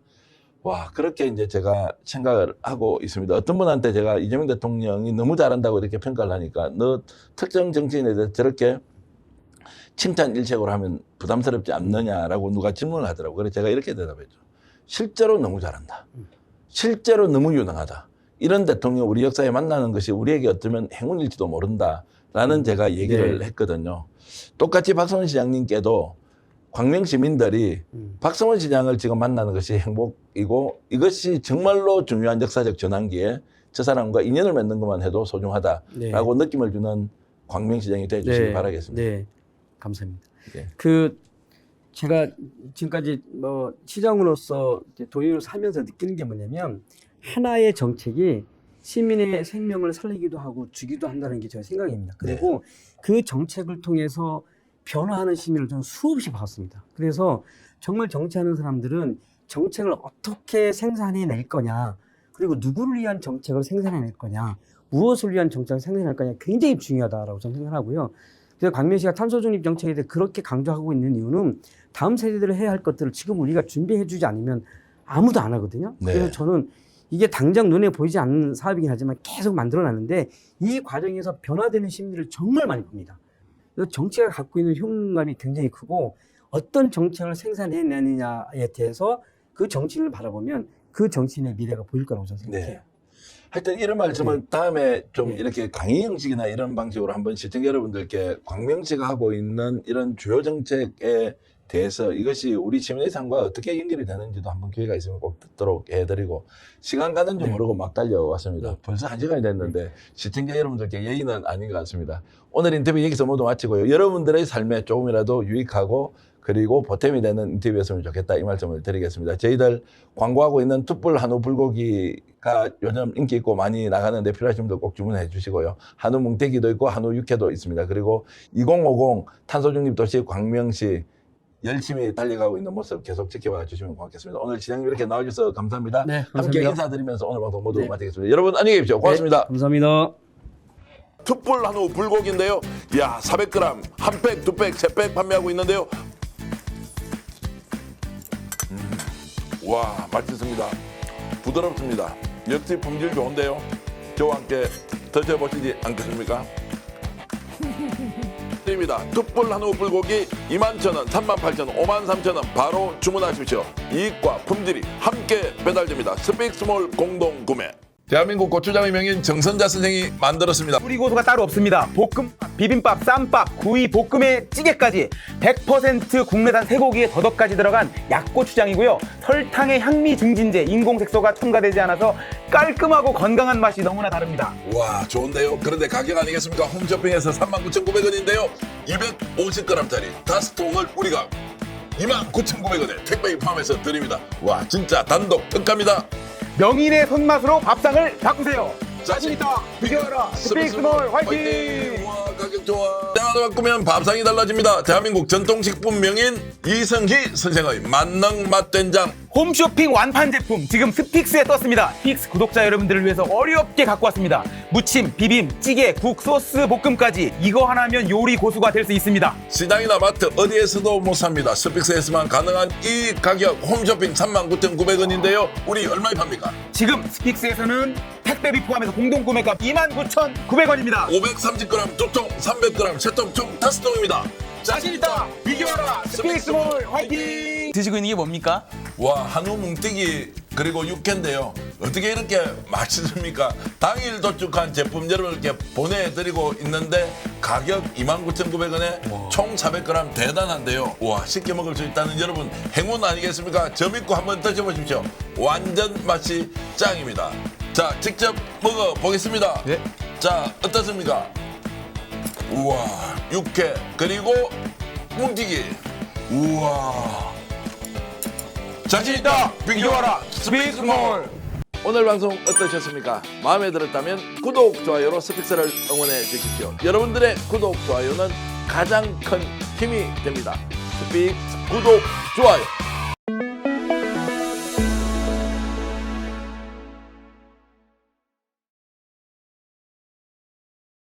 와, 그렇게 이제 제가 생각을 하고 있습니다. 어떤 분한테 제가 이재명 대통령이 너무 잘한다고 이렇게 평가를 하니까 너 특정 정치인에 대해서 저렇게 칭찬 일색으로 하면 부담스럽지 않느냐라고 누가 질문을 하더라고요. 그래서 제가 이렇게 대답했죠. 실제로 너무 잘한다. 실제로 너무 유능하다. 이런 대통령 우리 역사에 만나는 것이 우리에게 어쩌면 행운일지도 모른다라는 제가 얘기를 했거든요. 똑같이 박성원 시장님께도 광명 시민들이 박성원 시장을 지금 만나는 것이 행복이고 이것이 정말로 중요한 역사적 전환기에 저 사람과 인연을 맺는 것만 해도 소중하다라고 느낌을 주는 광명 시장이 되어주시기 바라겠습니다. 네, 감사합니다. 제가 지금까지 뭐 시장으로서 도인으로서 하면서 느끼는 게 뭐냐면 하나의 정책이 시민의 생명을 살리기도 하고 주기도 한다는 게 제 생각입니다. 그리고 그 정책을 통해서 변화하는 시민을 저는 수없이 봤습니다. 그래서 정말 정치하는 사람들은 정책을 어떻게 생산해낼 거냐, 그리고 누구를 위한 정책을 생산해낼 거냐, 무엇을 위한 정책을 생산할 거냐 굉장히 중요하다라고 저는 생각하고요. 그래서 광명 씨가 탄소 중립 정책에 대해 그렇게 강조하고 있는 이유는 다음 세대들이 해야 할 것들을 지금 우리가 준비해주지 않으면 아무도 안 하거든요. 그래서 저는 이게 당장 눈에 보이지 않는 사업이긴 하지만 계속 만들어놨는데 이 과정에서 변화되는 심리를 정말 많이 봅니다. 정치가 갖고 있는 효능감이 굉장히 크고 어떤 정책을 생산해내느냐에 대해서 그 정치인을 바라보면 그 정치인의 미래가 보일 거라고 저는 생각해요. 하여튼 이런 말씀을 다음에 좀 이렇게 강의 형식이나 이런 방식으로 한번 시청자 여러분들께 광명시가 하고 있는 이런 주요 정책에 대해서 이것이 우리 시민의 삶과 어떻게 연결이 되는지도 한번 기회가 있으면 꼭 듣도록 해드리고 시간 가는 줄 모르고 막 달려왔습니다. 벌써 1시간이 됐는데 시청자 여러분들께 예의는 아닌 것 같습니다. 오늘 인터뷰 여기서 모두 마치고요. 여러분들의 삶에 조금이라도 유익하고 그리고 보탬이 되는 인터뷰였으면 좋겠다 이 말씀을 드리겠습니다. 저희들 광고하고 있는 툭불 한우 불고기가 요즘 인기 있고 많이 나가는데 필요하신 분들 꼭 주문해 주시고요. 한우 뭉태기도 있고 한우 육회도 있습니다. 그리고 2050 탄소중립도시 광명시 열심히 달려가고 있는 모습 계속 지켜봐 주시면 고맙겠습니다. 오늘 시장님 이렇게 나와주셔서 감사합니다. 네, 감사합니다. 함께 인사드리면서 오늘 방송 모두 마치겠습니다. 여러분 안녕히 계십시오. 고맙습니다. 감사합니다. 툭불 한우 불고기인데요. 야 400g 한 팩, 두 팩, 세 팩 판매하고 있는데요. 와 맛있습니다. 부드럽습니다. 역시 품질 좋은데요. 저와 함께 드셔보시지 않겠습니까? 입니다. 툭불 한우 불고기 21,000원, 38,000원, 53,000원 바로 주문하십시오. 이익과 품질이 함께 배달됩니다. 스픽스몰 공동 구매. 대한민국 고추장의 명인 정선자 선생이 만들었습니다. 뿌리 고수가 따로 없습니다. 볶음, 비빔밥, 쌈밥, 구이, 볶음에 찌개까지 100% 국내산 쇠고기에 더덕까지 들어간 약고추장이고요. 설탕의 향미 증진제, 인공색소가 첨가되지 않아서 깔끔하고 건강한 맛이 너무나 다릅니다. 와 좋은데요. 그런데 가격 아니겠습니까? 홈쇼핑에서 39,900원인데요. 250g짜리 5통을 우리가 29,900원에 택배에 포함해서 드립니다. 와 진짜 단독 특가입니다. 명인의 손맛으로 밥상을 바꾸세요. 자신있다 비교하라 스픽스몰 화이팅! 와 가격 좋아. 때마다 바꾸면 밥상이 달라집니다. 대한민국 전통식품 명인 이성희 선생의 만능 맛된장. 홈쇼핑 완판 제품 지금 스픽스에 떴습니다. 스픽스 구독자 여러분들을 위해서 어렵게 갖고 왔습니다. 무침, 비빔, 찌개, 국, 소스, 볶음까지 이거 하나면 요리 고수가 될 수 있습니다. 시장이나 마트 어디에서도 못 삽니다. 스픽스에서만 가능한 이 가격 홈쇼핑 39,900원인데요. 우리 얼마에 팝니까? 지금 스픽스에서는 택배비 포함해서 공동구매가 29,900원입니다. 530g 2통, 300g 3통 총 5통입니다. 자신있다 비교하라 스픽스몰 화이팅! 드시고 있는 게 뭡니까? 와 한우 뭉태기 그리고 육회인데요. 어떻게 이렇게 맛있습니까? 당일 도축한 제품 여러분께 보내드리고 있는데 가격 29,900원에 총 400g 대단한데요. 와, 쉽게 먹을 수 있다는 여러분 행운 아니겠습니까? 저 믿고 한번 드셔보십시오. 완전 맛이 짱입니다. 자, 직접 먹어보겠습니다. 네. 자, 어떻습니까? 우와, 육회 그리고 뭉티기. 우와, 자신있다 비교하라 스픽스몰. 오늘 방송 어떠셨습니까? 마음에 들었다면 구독, 좋아요로 스픽스를 응원해 주십시오. 여러분들의 구독, 좋아요는 가장 큰 힘이 됩니다. 스픽스 구독, 좋아요